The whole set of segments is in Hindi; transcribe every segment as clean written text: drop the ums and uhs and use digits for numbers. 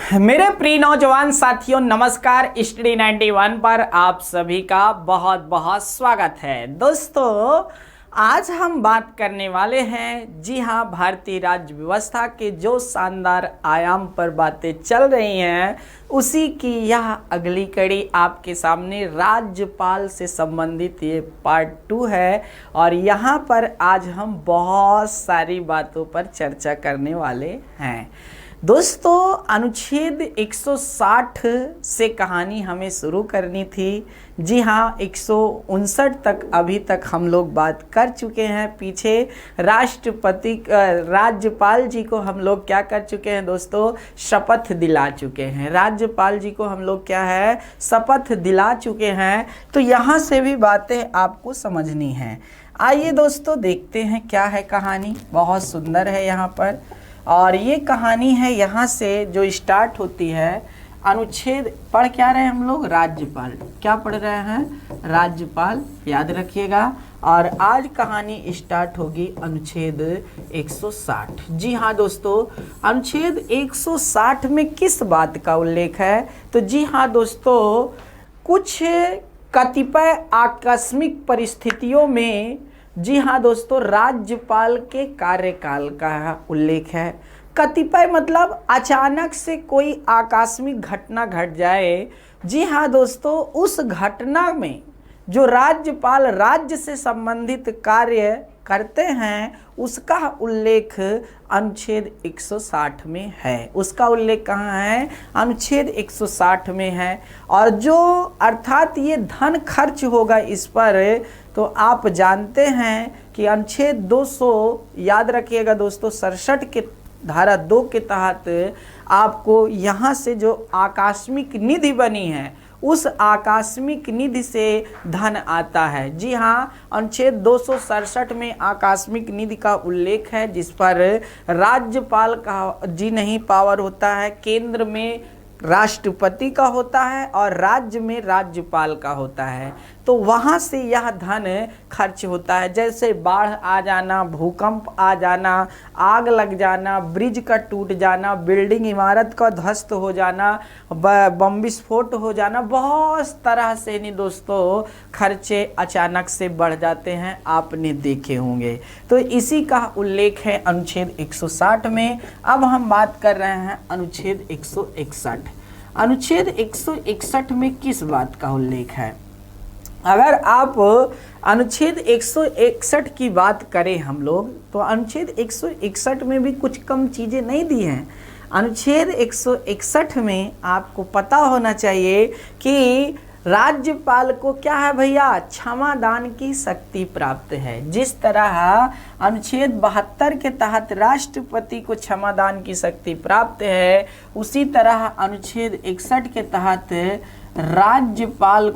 मेरे प्रिय नौजवान साथियों, नमस्कार। स्टडी 91 पर आप सभी का बहुत बहुत स्वागत है। दोस्तों, आज हम बात करने वाले हैं, जी हाँ, भारतीय राज्य व्यवस्था के जो शानदार आयाम पर बातें चल रही हैं उसी की यह अगली कड़ी आपके सामने राज्यपाल से संबंधित ये पार्ट 2 है। और यहाँ पर आज हम बहुत सारी बातों पर चर्चा करने वाले हैं। दोस्तों, अनुच्छेद 160 से कहानी हमें शुरू करनी थी। जी हाँ, 159 तक अभी तक हम लोग बात कर चुके हैं। पीछे राज्यपाल जी को हम लोग क्या कर चुके हैं दोस्तों, शपथ दिला चुके हैं। राज्यपाल जी को हम लोग क्या है, शपथ दिला चुके हैं। तो यहाँ से भी बातें आपको समझनी हैं। आइए दोस्तों, देखते हैं क्या है कहानी। बहुत सुंदर है यहाँ पर। और ये कहानी है, यहाँ से जो स्टार्ट होती है, अनुच्छेद पढ़ क्या रहे हैं हम लोग, राज्यपाल। क्या पढ़ रहे हैं, राज्यपाल, याद रखिएगा। और आज कहानी स्टार्ट होगी अनुच्छेद 160। जी हाँ दोस्तों, अनुच्छेद 160 में किस बात का उल्लेख है? तो जी हाँ दोस्तों, कुछ कतिपय आकस्मिक परिस्थितियों में, जी हाँ दोस्तों, राज्यपाल के कार्यकाल का उल्लेख है। कतिपय मतलब अचानक से कोई आकस्मिक घटना घट जाए। जी हाँ दोस्तों, उस घटना में जो राज्यपाल राज्य से संबंधित कार्य करते हैं उसका उल्लेख अनुच्छेद 160 में है। उसका उल्लेख कहाँ है, अनुच्छेद 160 में है। और जो अर्थात ये धन खर्च होगा इस पर, तो आप जानते हैं कि अनुच्छेद 200, याद रखिएगा दोस्तों, 67 के धारा 2 के तहत आपको यहाँ से जो आकस्मिक निधि बनी है उस आकस्मिक निधि से धन आता है। जी हाँ, अनुच्छेद 267 में आकस्मिक निधि का उल्लेख है, जिस पर राज्यपाल का जी नहीं पावर होता है। केंद्र में राष्ट्रपति का होता है और राज्य में राज्यपाल का होता है। तो वहाँ से यह धन खर्च होता है। जैसे बाढ़ आ जाना, भूकंप आ जाना, आग लग जाना, ब्रिज का टूट जाना, बिल्डिंग इमारत का ध्वस्त हो जाना, बम विस्फोट हो जाना, बहुत तरह से नहीं दोस्तों खर्चे अचानक से बढ़ जाते हैं, आपने देखे होंगे। तो इसी का उल्लेख है अनुच्छेद 160 में। अब हम बात कर रहे हैं अनुच्छेद 161। अनुच्छेद 161 में किस बात का उल्लेख है? अगर आप अनुच्छेद 161 की बात करें हम लोग, तो अनुच्छेद 161 में भी कुछ कम चीज़ें नहीं दी हैं। अनुच्छेद 161 में आपको पता होना चाहिए कि राज्यपाल को क्या है भैया, क्षमादान की शक्ति प्राप्त है। जिस तरह अनुच्छेद 72 के तहत राष्ट्रपति को क्षमादान की शक्ति प्राप्त है, उसी तरह अनुच्छेद 61 के तहत राज्यपाल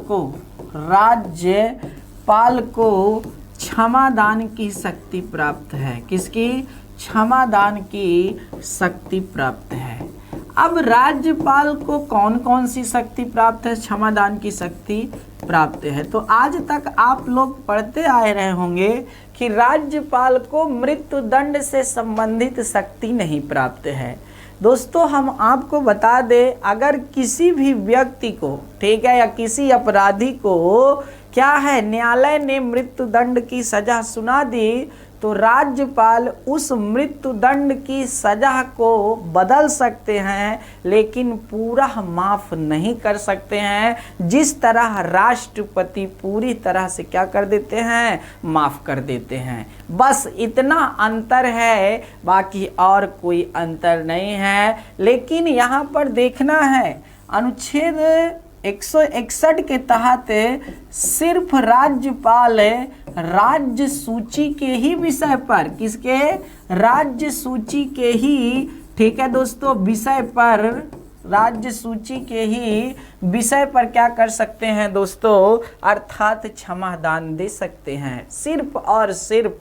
को क्षमादान की शक्ति प्राप्त है। किसकी? क्षमादान की शक्ति प्राप्त है। अब राज्यपाल को कौन कौन सी शक्ति प्राप्त है, क्षमादान की शक्ति प्राप्त है? तो आज तक आप लोग पढ़ते आए रहे होंगे कि राज्यपाल को मृत्यु दंड से संबंधित शक्ति नहीं प्राप्त है। दोस्तों, हम आपको बता दें, अगर किसी भी व्यक्ति को, ठीक है, या किसी अपराधी को क्या है, न्यायालय ने मृत्यु दंड की सजा सुना दी, तो राज्यपाल उस मृत्यु दंड की सजा को बदल सकते हैं, लेकिन पूरा माफ नहीं कर सकते हैं। जिस तरह राष्ट्रपति पूरी तरह से क्या कर देते हैं, माफ कर देते हैं। बस इतना अंतर है, बाकी और कोई अंतर नहीं है। लेकिन यहाँ पर देखना है, अनुच्छेद 161 के तहत सिर्फ राज्यपाल राज्य सूची के ही विषय पर, किसके? राज्य सूची के ही, ठीक है दोस्तों, विषय पर, राज्य सूची के ही विषय पर क्या कर सकते हैं दोस्तों, अर्थात क्षमादान दे सकते हैं। सिर्फ और सिर्फ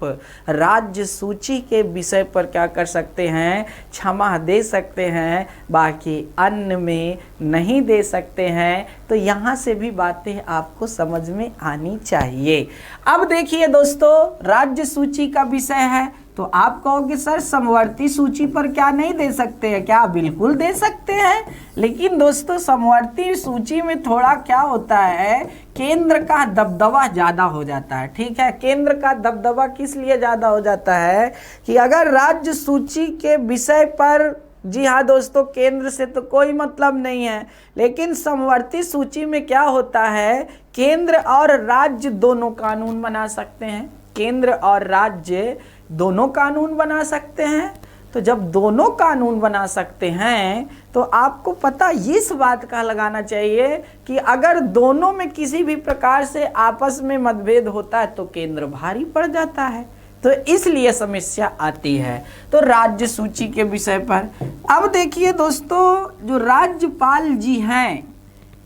राज्य सूची के विषय पर क्या कर सकते हैं, क्षमा दे सकते हैं, बाकी अन्य में नहीं दे सकते हैं। तो यहाँ से भी बातें आपको समझ में आनी चाहिए। अब देखिए दोस्तों, राज्य सूची का विषय है, तो आप कहोगे सर समवर्ती सूची पर क्या नहीं दे सकते हैं क्या? बिल्कुल दे सकते हैं, लेकिन दोस्तों समवर्ती सूची में थोड़ा क्या होता है, केंद्र का दबदबा ज़्यादा हो जाता है। ठीक है, केंद्र का दबदबा किस लिए ज़्यादा हो जाता है कि अगर राज्य सूची के विषय पर, जी हाँ दोस्तों, केंद्र से तो कोई मतलब नहीं है, लेकिन समवर्ती सूची में क्या होता है, केंद्र और राज्य दोनों कानून बना सकते हैं। केंद्र और राज्य दोनों कानून बना सकते हैं। तो जब दोनों कानून बना सकते हैं तो आपको पता इस बात का लगाना चाहिए कि अगर दोनों में किसी भी प्रकार से आपस में मतभेद होता है तो केंद्र भारी पड़ जाता है, तो इसलिए समस्या आती है। तो राज्य सूची के विषय पर अब देखिए दोस्तों, जो राज्यपाल जी हैं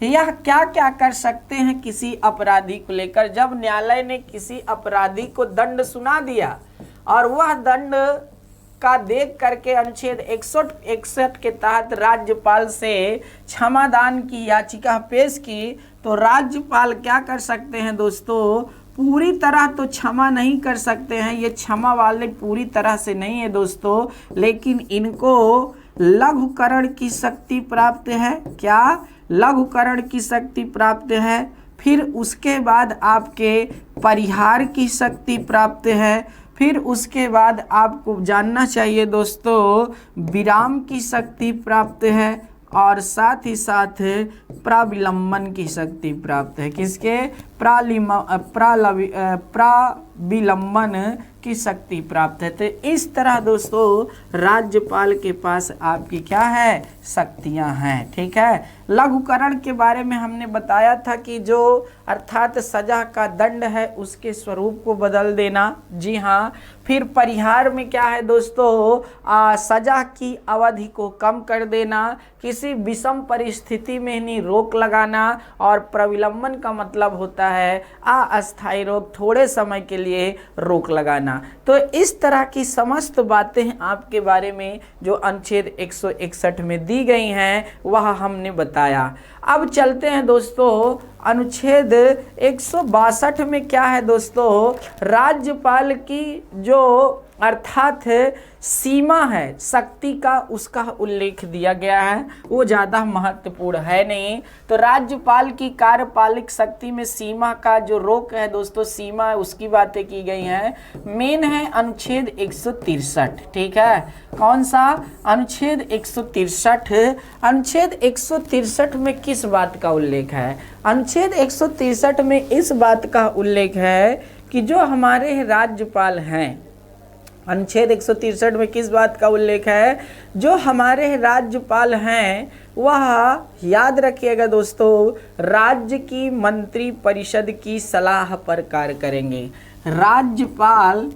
यह क्या क्या कर सकते हैं किसी अपराधी को लेकर। जब न्यायालय ने किसी अपराधी को दंड सुना दिया और वह दंड का देख करके अनुच्छेद 161 के तहत राज्यपाल से क्षमादान की याचिका पेश की, तो राज्यपाल क्या कर सकते हैं दोस्तों, पूरी तरह तो क्षमा नहीं कर सकते हैं, ये क्षमा वाले पूरी तरह से नहीं है दोस्तों, लेकिन इनको लघुकरण की शक्ति प्राप्त है। क्या? लघुकरण की शक्ति प्राप्त है। फिर उसके बाद आपके परिहार की शक्ति प्राप्त है। फिर उसके बाद आपको जानना चाहिए दोस्तों विराम की शक्ति प्राप्त है, और साथ ही साथ प्राविलंबन की शक्ति प्राप्त है। किसके? प्राविलंबन की शक्ति प्राप्त है। तो इस तरह दोस्तों राज्यपाल के पास आपकी क्या है, शक्तियां हैं। ठीक है, लघुकरण के बारे में हमने बताया था कि जो अर्थात सजा का दंड है उसके स्वरूप को बदल देना। जी हाँ। फिर परिहार में क्या है दोस्तों, सजा की अवधि को कम कर देना, किसी विषम परिस्थिति में नहीं रोक लगाना, और प्रविलंबन का मतलब होता है अस्थायी रोक, थोड़े समय के लिए रोक लगाना। तो इस तरह की समस्त बातें आपके बारे में जो अनुच्छेद 161 में दी गई हैं वह हमने बताया। अब चलते हैं दोस्तों अनुच्छेद 162 में क्या है दोस्तों, राज्यपाल की जो अर्थात सीमा है शक्ति का, उसका उल्लेख दिया गया है। वो ज़्यादा महत्वपूर्ण है नहीं। तो राज्यपाल की कार्यपालिक शक्ति में सीमा का जो रोक है दोस्तों, सीमा है, उसकी बातें की गई हैं। मेन है अनुच्छेद 163। ठीक है, कौन सा? अनुच्छेद 163। अनुच्छेद 163 में किस बात का उल्लेख है? अनुच्छेद 163 में इस बात का उल्लेख है कि जो हमारे राज्यपाल हैं, अनुच्छेद 163 में किस बात का उल्लेख है, जो हमारे राज्यपाल हैं वह, याद रखिएगा दोस्तों, राज्य की मंत्री परिषद की सलाह पर कार्य करेंगे। राज्यपाल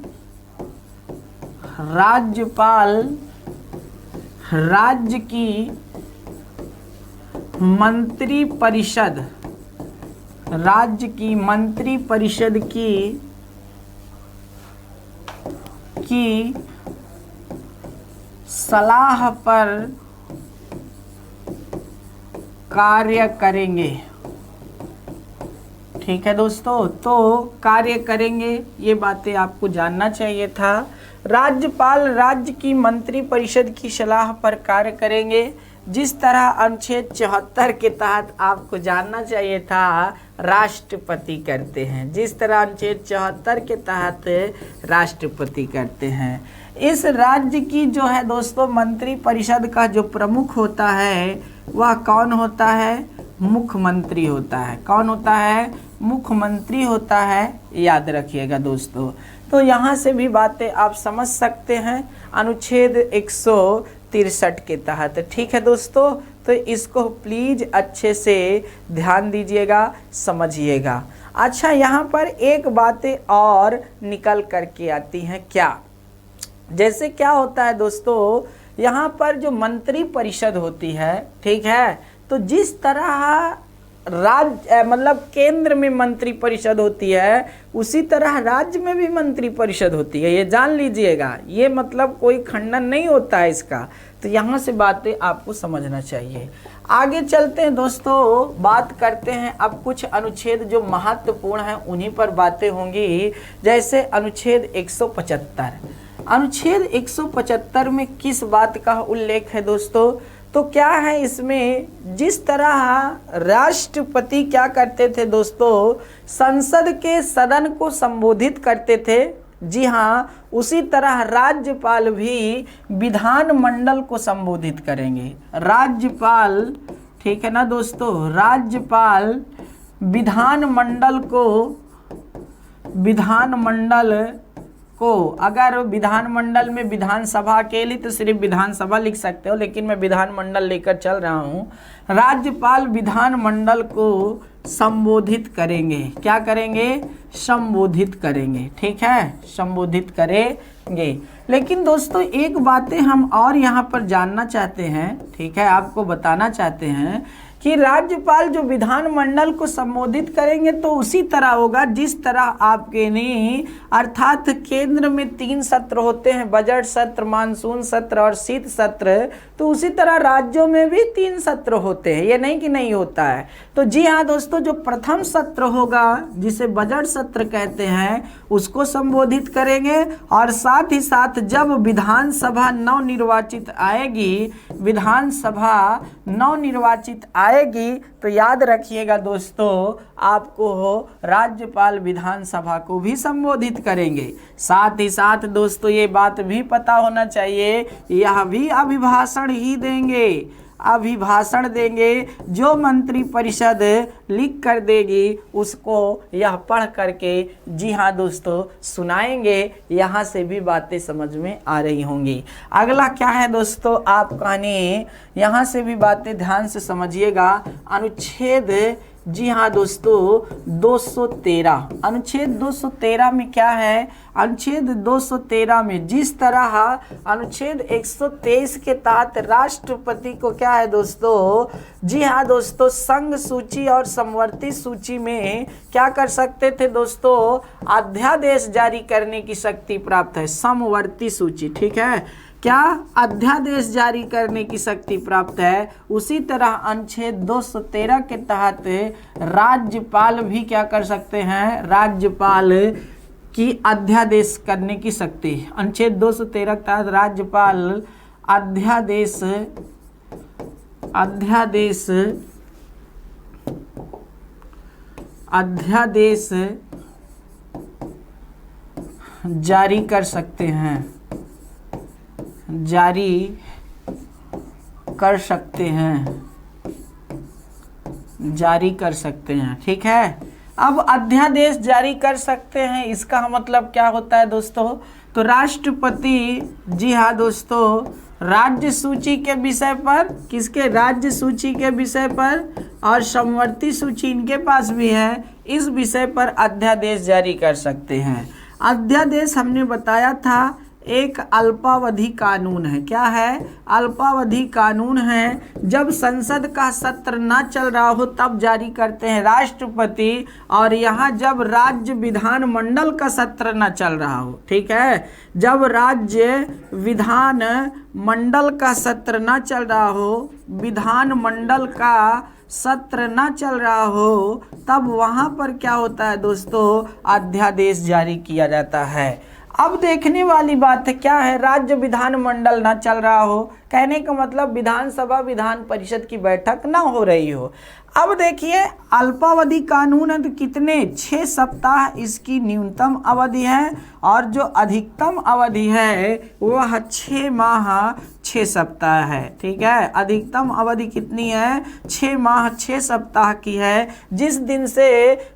राज्य की मंत्री परिषद, राज्य की मंत्री परिषद की सलाह पर कार्य करेंगे। ठीक है दोस्तों, तो कार्य करेंगे, ये बातें आपको जानना चाहिए था। राज्यपाल राज्य की मंत्री परिषद की सलाह पर कार्य करेंगे। जिस तरह अनुच्छेद 74 के तहत आपको जानना चाहिए था राष्ट्रपति करते हैं, जिस तरह अनुच्छेद 74 के तहत राष्ट्रपति करते हैं। इस राज्य की जो है दोस्तों मंत्री परिषद का जो प्रमुख होता है वह कौन होता है? मुख्यमंत्री होता है। कौन होता है? मुख्यमंत्री होता है, याद रखिएगा दोस्तों। तो यहाँ से भी बातें आप समझ सकते हैं अनुच्छेद 163 के तहत। ठीक है दोस्तों, तो इसको प्लीज अच्छे से ध्यान दीजिएगा, समझिएगा। अच्छा, यहाँ पर एक बातें और निकल करके आती हैं। क्या? जैसे क्या होता है दोस्तों, यहाँ पर जो मंत्री परिषद होती है, ठीक है, तो जिस तरह राज्य मतलब केंद्र में मंत्री परिषद होती है उसी तरह राज्य में भी मंत्री परिषद होती है, ये जान लीजिएगा। ये मतलब कोई खंडन नहीं होता है इसका। तो यहाँ से बातें आपको समझना चाहिए। आगे चलते हैं दोस्तों, बात करते हैं अब कुछ अनुच्छेद जो महत्वपूर्ण हैं उन्हीं पर बातें होंगी। जैसे अनुच्छेद 175। अनुच्छेद 175 में किस बात का उल्लेख है दोस्तों? तो क्या है इसमें, जिस तरह राष्ट्रपति क्या करते थे दोस्तों, संसद के सदन को संबोधित करते थे, जी हाँ, उसी तरह राज्यपाल भी विधानमंडल को संबोधित करेंगे। राज्यपाल, ठीक है ना दोस्तों, राज्यपाल विधानमंडल को अगर विधानमंडल में विधानसभा अकेली तो सिर्फ विधानसभा लिख सकते हो, लेकिन मैं विधानमंडल लेकर चल रहा हूँ। राज्यपाल विधानमंडल को संबोधित करेंगे। क्या करेंगे? संबोधित करेंगे, ठीक है, संबोधित करेंगे। लेकिन दोस्तों एक बातें हम और यहाँ पर जानना चाहते हैं, ठीक है, आपको बताना चाहते हैं कि राज्यपाल जो विधानमंडल को संबोधित करेंगे तो उसी तरह होगा जिस तरह आपके नहीं, अर्थात केंद्र में 3 सत्र होते हैं, बजट सत्र, मानसून सत्र और शीत सत्र, तो उसी तरह राज्यों में भी 3 सत्र होते हैं, ये नहीं कि नहीं होता है। तो जी हाँ दोस्तों, जो प्रथम सत्र होगा जिसे बजट सत्र कहते हैं उसको संबोधित करेंगे, और साथ ही साथ जब विधानसभा नवनिर्वाचित आएगी, विधानसभा नवनिर्वाचित आएगी तो याद रखिएगा दोस्तों, आपको राज्यपाल विधानसभा को भी संबोधित करेंगे। साथ ही साथ दोस्तों ये बात भी पता होना चाहिए, यह भी अभिभाषण ही देंगे, अभिभाषण देंगे, जो मंत्री परिषद लिख कर देगी उसको यह पढ़ करके, जी हाँ दोस्तों, सुनाएंगे। यहाँ से भी बातें समझ में आ रही होंगी। अगला क्या है दोस्तों, आप कहने यहाँ से भी बातें ध्यान से समझिएगा। अनुच्छेद, जी हाँ दोस्तों, 213, अनुच्छेद 213 में क्या है? अनुच्छेद 213 में जिस तरह अनुच्छेद 123 के तहत राष्ट्रपति को क्या है दोस्तों, जी हाँ दोस्तों, संघ सूची और समवर्ती सूची में क्या कर सकते थे दोस्तों, अध्यादेश जारी करने की शक्ति प्राप्त है। समवर्ती सूची, ठीक है, क्या अध्यादेश जारी करने की शक्ति प्राप्त है। उसी तरह अनुच्छेद 213 के तहत राज्यपाल भी क्या कर सकते हैं, राज्यपाल की अध्यादेश करने की शक्ति। अनुच्छेद 213 के तहत राज्यपाल अध्यादेश जारी कर सकते हैं, जारी कर सकते हैं, जारी कर सकते हैं, ठीक है। अब अध्यादेश जारी कर सकते हैं, इसका मतलब क्या होता है दोस्तों, तो राष्ट्रपति, जी हाँ दोस्तों, राज्य सूची के विषय पर, किसके, राज्य सूची के विषय पर, और समवर्ती सूची इनके पास भी है, इस विषय पर अध्यादेश जारी कर सकते हैं। अध्यादेश हमने बताया था एक अल्पावधि कानून है। क्या है? अल्पावधि कानून है। जब संसद का सत्र ना चल रहा हो तब जारी करते हैं राष्ट्रपति, और यहाँ जब राज्य विधानमंडल का सत्र ना चल रहा हो, ठीक है, जब राज्य विधान मंडल का सत्र ना चल रहा हो, विधानमंडल का सत्र ना चल रहा हो, तब वहाँ पर क्या होता है दोस्तों, अध्यादेश जारी किया जाता है। अब देखने वाली बात है क्या है, राज्य विधानमंडल ना चल रहा हो, कहने का मतलब विधानसभा विधान परिषद की बैठक ना हो रही हो। अब देखिए अल्पावधि कानून है तो कितने, 6 सप्ताह इसकी न्यूनतम अवधि है, और जो अधिकतम अवधि है वह 6 माह 6 सप्ताह है, ठीक है। अधिकतम अवधि कितनी है? 6 माह 6 सप्ताह की है। जिस दिन से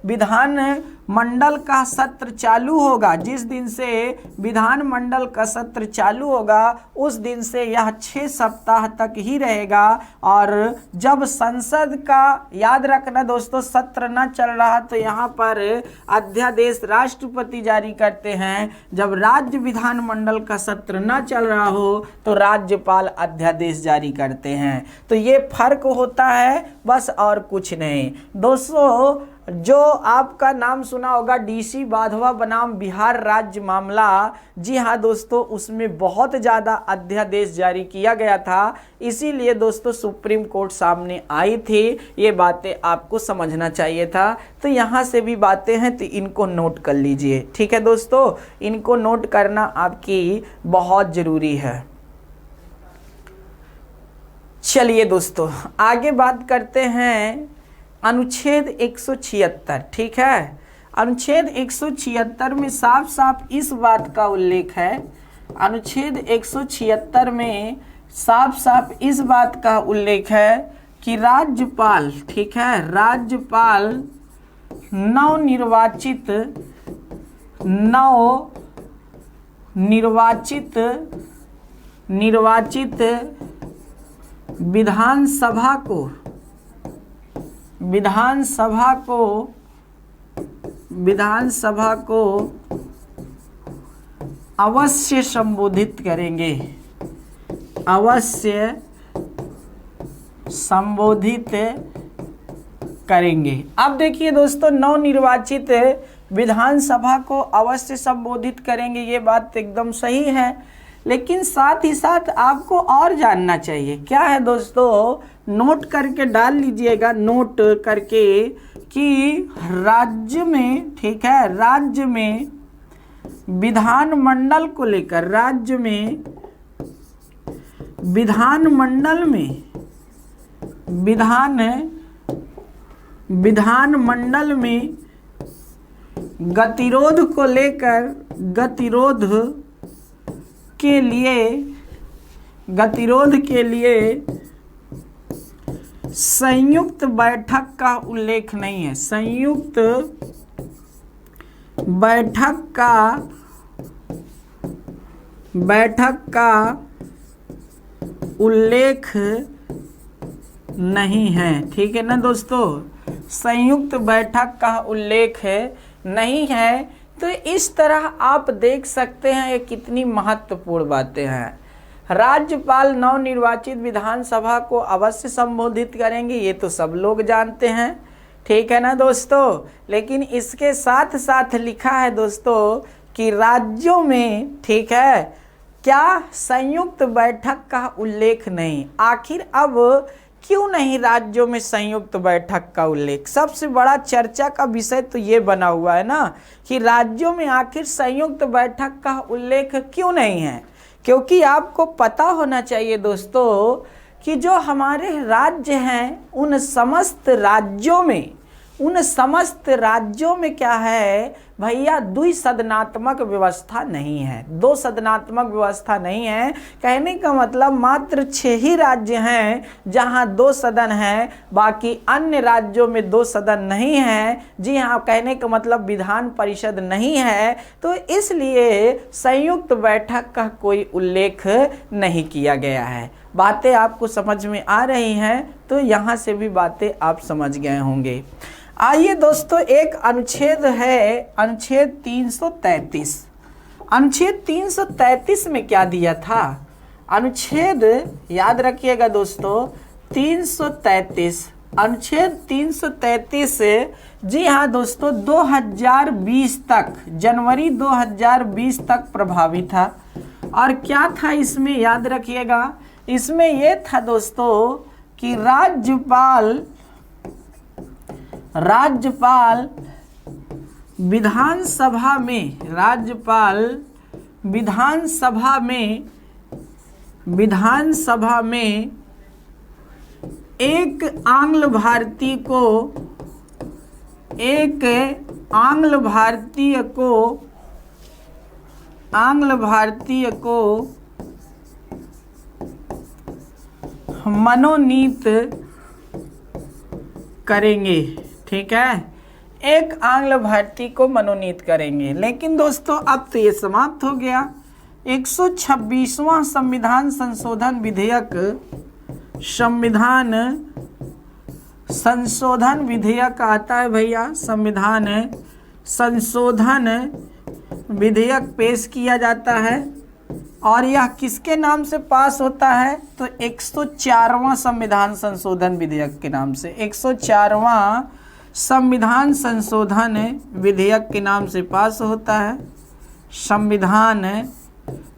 विधान मंडल का सत्र चालू होगा, जिस दिन से विधानमंडल का सत्र चालू होगा उस दिन से यह 6 सप्ताह तक ही रहेगा। और जब संसद का, याद रखना दोस्तों, सत्र न चल रहा तो यहाँ पर अध्यादेश राष्ट्रपति जारी करते हैं। जब राज्य विधानमंडल का सत्र न चल रहा हो तो राज्यपाल अध्यादेश जारी करते हैं। तो ये फर्क होता है बस, और कुछ नहीं दोस्तों। जो आपका नाम सुना होगा डीसी वाधवा बनाम बिहार राज्य मामला, जी हाँ दोस्तों, उसमें बहुत ज़्यादा अध्यादेश जारी किया गया था, इसीलिए दोस्तों सुप्रीम कोर्ट सामने आई थी। ये बातें आपको समझना चाहिए था। तो यहाँ से भी बातें हैं, तो इनको नोट कर लीजिए। ठीक है दोस्तों, इनको नोट करना आपकी बहुत ज़रूरी है। चलिए दोस्तों आगे बात करते हैं अनुच्छेद 176। ठीक है, अनुच्छेद 176 में साफ साफ इस बात का उल्लेख है, अनुच्छेद 176 में साफ साफ इस बात का उल्लेख है कि राज्यपाल, ठीक है, राज्यपाल नवनिर्वाचित विधानसभा को अवश्य संबोधित करेंगे, अवश्य संबोधित करेंगे। अब देखिए दोस्तों, नवनिर्वाचित विधानसभा को अवश्य संबोधित करेंगे, ये बात एकदम सही है, लेकिन साथ ही साथ आपको और जानना चाहिए। क्या है दोस्तों, नोट करके डाल लीजिएगा, नोट करके, कि राज्य में, ठीक है, राज्य में विधानमंडल को लेकर, राज्य में विधानमंडल में विधानमंडल में गतिरोध को लेकर, गतिरोध के लिए संयुक्त बैठक का उल्लेख नहीं है, संयुक्त बैठक का उल्लेख नहीं है। ठीक है ना दोस्तों, संयुक्त बैठक का उल्लेख नहीं है। तो इस तरह आप देख सकते हैं ये कितनी महत्वपूर्ण बातें हैं। राज्यपाल नवनिर्वाचित विधानसभा को अवश्य संबोधित करेंगे, ये तो सब लोग जानते हैं, ठीक है ना दोस्तों। लेकिन इसके साथ साथ लिखा है दोस्तों कि राज्यों में, ठीक है, क्या संयुक्त बैठक का उल्लेख नहीं। आखिर अब क्यों नहीं राज्यों में संयुक्त बैठक का उल्लेख? सबसे बड़ा चर्चा का विषय तो ये बना हुआ है ना कि राज्यों में आखिर संयुक्त बैठक का उल्लेख क्यों नहीं है। क्योंकि आपको पता होना चाहिए दोस्तों कि जो हमारे राज्य हैं उन समस्त राज्यों में क्या है भैया, द्विसदनात्मक व्यवस्था नहीं है, दो सदनात्मक व्यवस्था नहीं है। कहने का मतलब मात्र 6 ही राज्य हैं जहां 2 सदन हैं, बाकी अन्य राज्यों में 2 सदन नहीं है। जी हाँ, कहने का मतलब विधान परिषद नहीं है, तो इसलिए संयुक्त बैठक का कोई उल्लेख नहीं किया गया है। बातें आपको समझ में आ रही हैं, तो यहाँ से भी बातें आप समझ गए होंगे। आइए दोस्तों, एक अनुच्छेद है, अनुच्छेद 333। अनुच्छेद 333 में क्या दिया था? अनुच्छेद याद रखिएगा दोस्तों, 333, अनुच्छेद 333, जी हाँ दोस्तों, 2020 तक, जनवरी 2020 तक प्रभावी था। और क्या था इसमें, याद रखिएगा, इसमें यह था दोस्तों कि राज्यपाल विधानसभा में एक आंग्ल भारतीय को मनोनीत करेंगे। ठीक है, एक आंग्ल भारतीय को मनोनीत करेंगे। लेकिन दोस्तों अब तो ये समाप्त हो गया। 126वां संविधान संशोधन विधेयक आता है भैया, संविधान संशोधन विधेयक पेश किया जाता है। और यह किसके नाम से पास होता है? तो 104वां संविधान संशोधन विधेयक के नाम से। 104वां संविधान संशोधन विधेयक के नाम से पास होता है, संविधान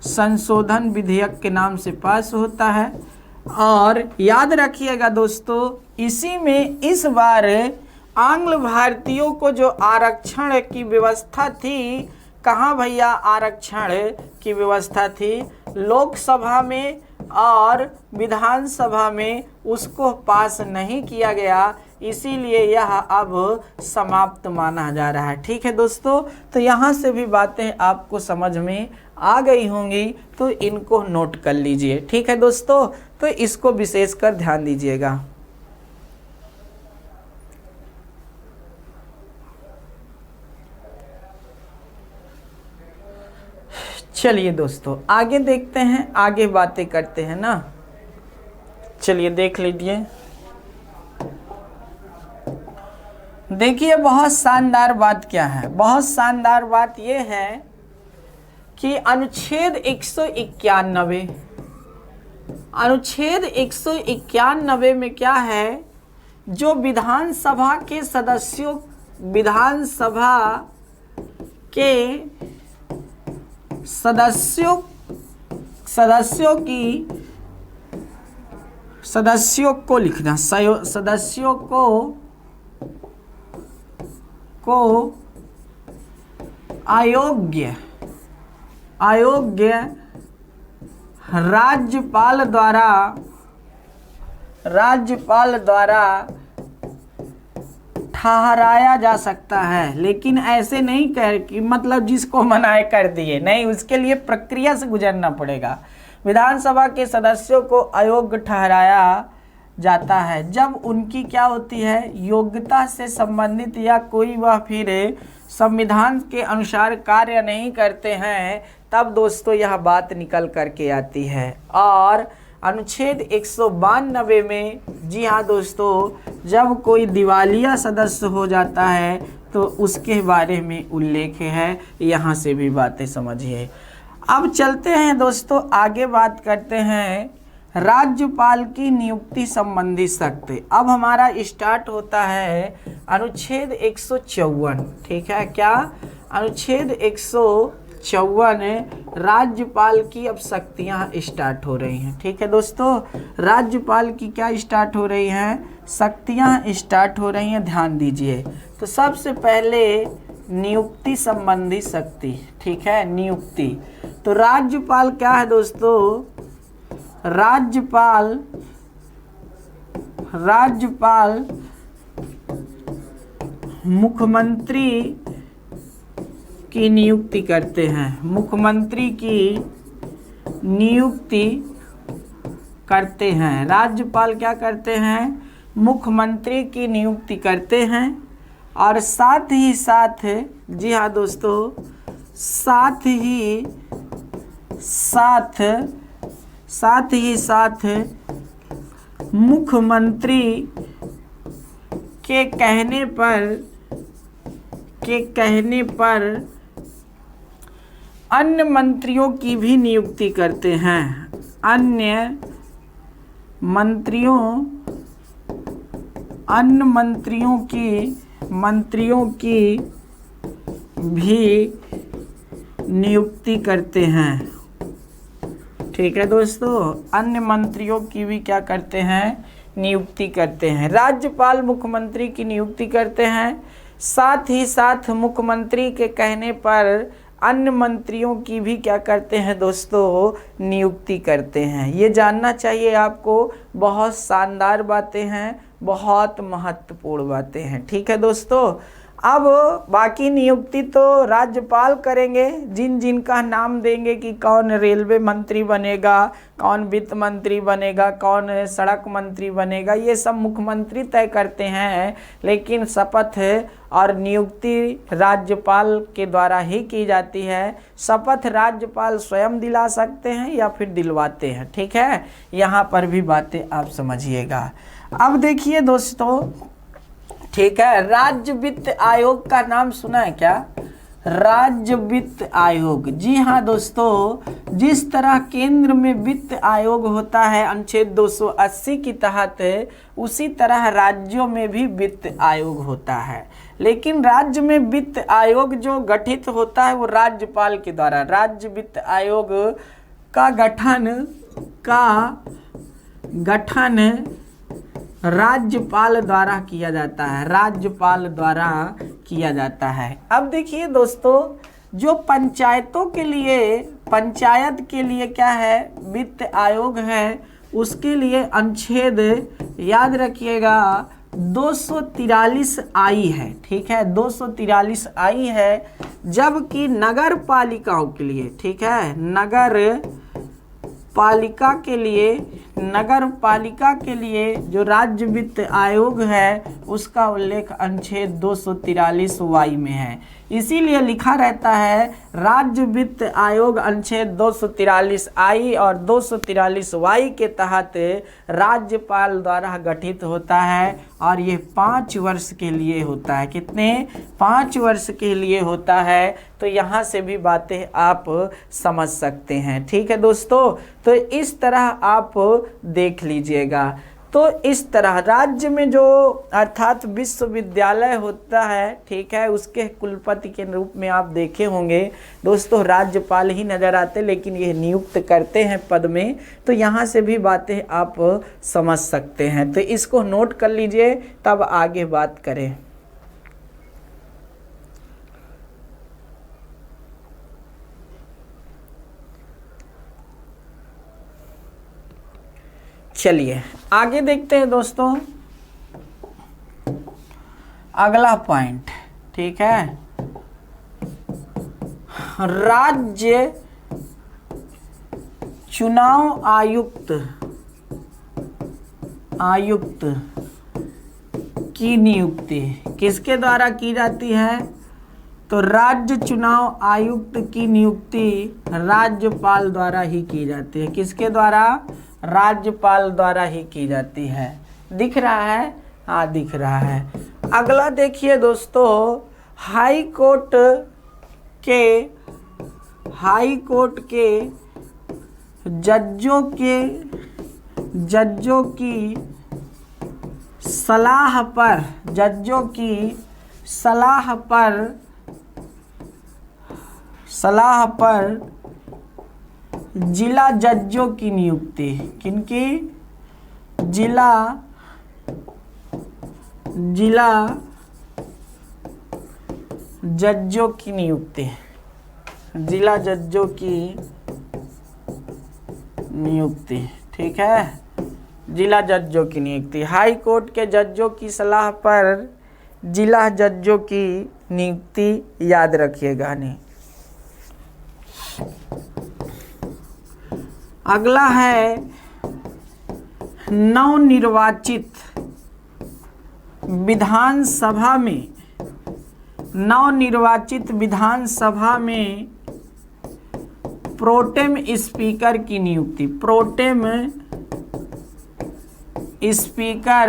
संशोधन विधेयक के नाम से पास होता है। और याद रखिएगा दोस्तों, इसी में इस बार आंग्ल भारतीयों को जो आरक्षण की व्यवस्था थी, कहाँ भैया आरक्षण की व्यवस्था थी, लोकसभा में और विधानसभा में, उसको पास नहीं किया गया, इसीलिए यह अब समाप्त माना जा रहा है। ठीक है दोस्तों, तो यहाँ से भी बातें आपको समझ में आ गई होंगी, तो इनको नोट कर लीजिए। ठीक है दोस्तों, तो इसको विशेषकर ध्यान दीजिएगा। चलिए दोस्तों आगे देखते हैं, आगे बातें करते हैं ना। चलिए देख लीजिए। देखिए बहुत शानदार बात क्या है, बहुत शानदार बात यह है कि अनुच्छेद 191, अनुच्छेद 191 में क्या है, जो विधानसभा के सदस्यों, विधानसभा के सदस्यों को लिखना, सदस्यों को अयोग्य राज्यपाल द्वारा ठहराया जा सकता है। लेकिन ऐसे नहीं कह कि मतलब जिसको मनाए कर दिए, नहीं, उसके लिए प्रक्रिया से गुजरना पड़ेगा। विधानसभा के सदस्यों को अयोग्य ठहराया जाता है जब उनकी क्या होती है, योग्यता से संबंधित या कोई वह फिर संविधान के अनुसार कार्य नहीं करते हैं, तब दोस्तों यह बात निकल करके आती है। और अनुच्छेद 192 में, जी हाँ दोस्तों, जब कोई दिवालिया सदस्य हो जाता है तो उसके बारे में उल्लेख है। यहाँ से भी बातें समझिए। अब चलते हैं दोस्तों, आगे बात करते हैं राज्यपाल की नियुक्ति संबंधी शक्ति। अब हमारा स्टार्ट होता है अनुच्छेद 154। ठीक है, क्या अनुच्छेद 154 राज्यपाल की अब शक्तियाँ स्टार्ट हो रही हैं। ठीक है दोस्तों, राज्यपाल की क्या स्टार्ट हो रही हैं, शक्तियाँ स्टार्ट हो रही हैं, ध्यान दीजिए। तो सबसे पहले नियुक्ति संबंधी शक्ति। ठीक है, नियुक्ति। तो राज्यपाल क्या है दोस्तों, राज्यपाल मुख्यमंत्री की नियुक्ति करते हैं, मुख्यमंत्री की नियुक्ति करते हैं। राज्यपाल क्या करते हैं, मुख्यमंत्री की नियुक्ति करते हैं। और साथ ही साथ, जी हाँ दोस्तों, साथ ही साथ मुख्यमंत्री के कहने पर अन्य मंत्रियों की भी नियुक्ति करते हैं, अन्य मंत्रियों की भी नियुक्ति करते हैं। ठीक है दोस्तों, अन्य मंत्रियों की भी क्या करते हैं, नियुक्ति करते हैं। राज्यपाल मुख्यमंत्री की नियुक्ति करते हैं, साथ ही साथ मुख्यमंत्री के कहने पर अन्य मंत्रियों की भी क्या करते हैं दोस्तों, नियुक्ति करते हैं। ये जानना चाहिए आपको, बहुत शानदार बातें हैं, बहुत महत्वपूर्ण बातें हैं। ठीक है दोस्तों, अब बाकी नियुक्ति तो राज्यपाल करेंगे, जिनका नाम देंगे कि कौन रेलवे मंत्री बनेगा, कौन वित्त मंत्री बनेगा, कौन सड़क मंत्री बनेगा, ये सब मुख्यमंत्री तय करते हैं। लेकिन शपथ और नियुक्ति राज्यपाल के द्वारा ही की जाती है। शपथ राज्यपाल स्वयं दिला सकते हैं या फिर दिलवाते हैं। ठीक है, यहाँ पर भी बातें आप समझिएगा। अब देखिए दोस्तों, ठीक है, राज्य वित्त आयोग का नाम सुना है क्या, राज्य वित्त आयोग। जी हाँ दोस्तों, जिस तरह केंद्र में वित्त आयोग होता है अनुच्छेद 280 के तहत, उसी तरह राज्यों में भी वित्त आयोग होता है। लेकिन राज्य में वित्त आयोग जो गठित होता है वो राज्यपाल के द्वारा। राज्य वित्त आयोग का गठन राज्यपाल द्वारा किया जाता है, राज्यपाल द्वारा किया जाता है। अब देखिए दोस्तों, जो पंचायतों के लिए, पंचायत के लिए क्या है, वित्त आयोग है, उसके लिए अनुच्छेद याद रखिएगा 243 आई है, ठीक है, 243 आई है। जबकि नगर पालिकाओं के लिए, ठीक है, नगर पालिका के लिए जो राज्य वित्त आयोग है उसका उल्लेख अनुच्छेद 243 वाई में है। इसीलिए लिखा रहता है राज्य वित्त आयोग अनुच्छेद 243 आई और 243 वाई के तहत राज्यपाल द्वारा गठित होता है और ये 5 वर्ष के लिए होता है। कितने? 5 वर्ष के लिए होता है। तो यहाँ से भी बातें आप समझ सकते हैं, ठीक है दोस्तों। तो इस तरह आप देख लीजिएगा। तो इस तरह राज्य में जो अर्थात विश्वविद्यालय होता है, ठीक है, उसके कुलपति के रूप में आप देखे होंगे दोस्तों राज्यपाल ही नजर आते, लेकिन ये नियुक्त करते हैं पद में। तो यहाँ से भी बातें आप समझ सकते हैं। तो इसको नोट कर लीजिए, तब आगे बात करें। चलिए आगे देखते हैं दोस्तों, अगला पॉइंट, ठीक है, राज्य चुनाव आयुक्त की नियुक्ति किसके द्वारा की जाती है? तो राज्य चुनाव आयुक्त की नियुक्ति राज्यपाल द्वारा ही की जाती है। किसके द्वारा? राज्यपाल द्वारा ही की जाती है। दिख रहा है? हाँ दिख रहा है। अगला देखिए दोस्तों, हाई कोर्ट के जजों की सलाह पर जिला जजों की नियुक्ति। किनकी? जिला जजों की नियुक्ति, जिला जजों की नियुक्ति, ठीक है, जिला जजों की नियुक्ति। हाई कोर्ट के जजों की सलाह पर जिला जजों की नियुक्ति याद रखिएगा। नहीं, अगला है नवनिर्वाचित विधानसभा में प्रोटेम स्पीकर की नियुक्ति। प्रोटेम स्पीकर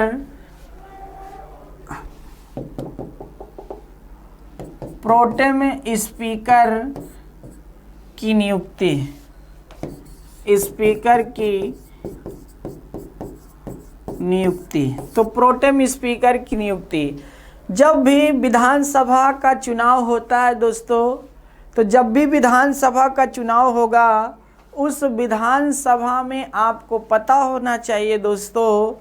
की नियुक्ति, स्पीकर की नियुक्ति। तो प्रोटेम स्पीकर की नियुक्ति, जब भी विधानसभा का चुनाव होता है दोस्तों, तो जब भी विधानसभा का चुनाव होगा, उस विधानसभा में आपको पता होना चाहिए दोस्तों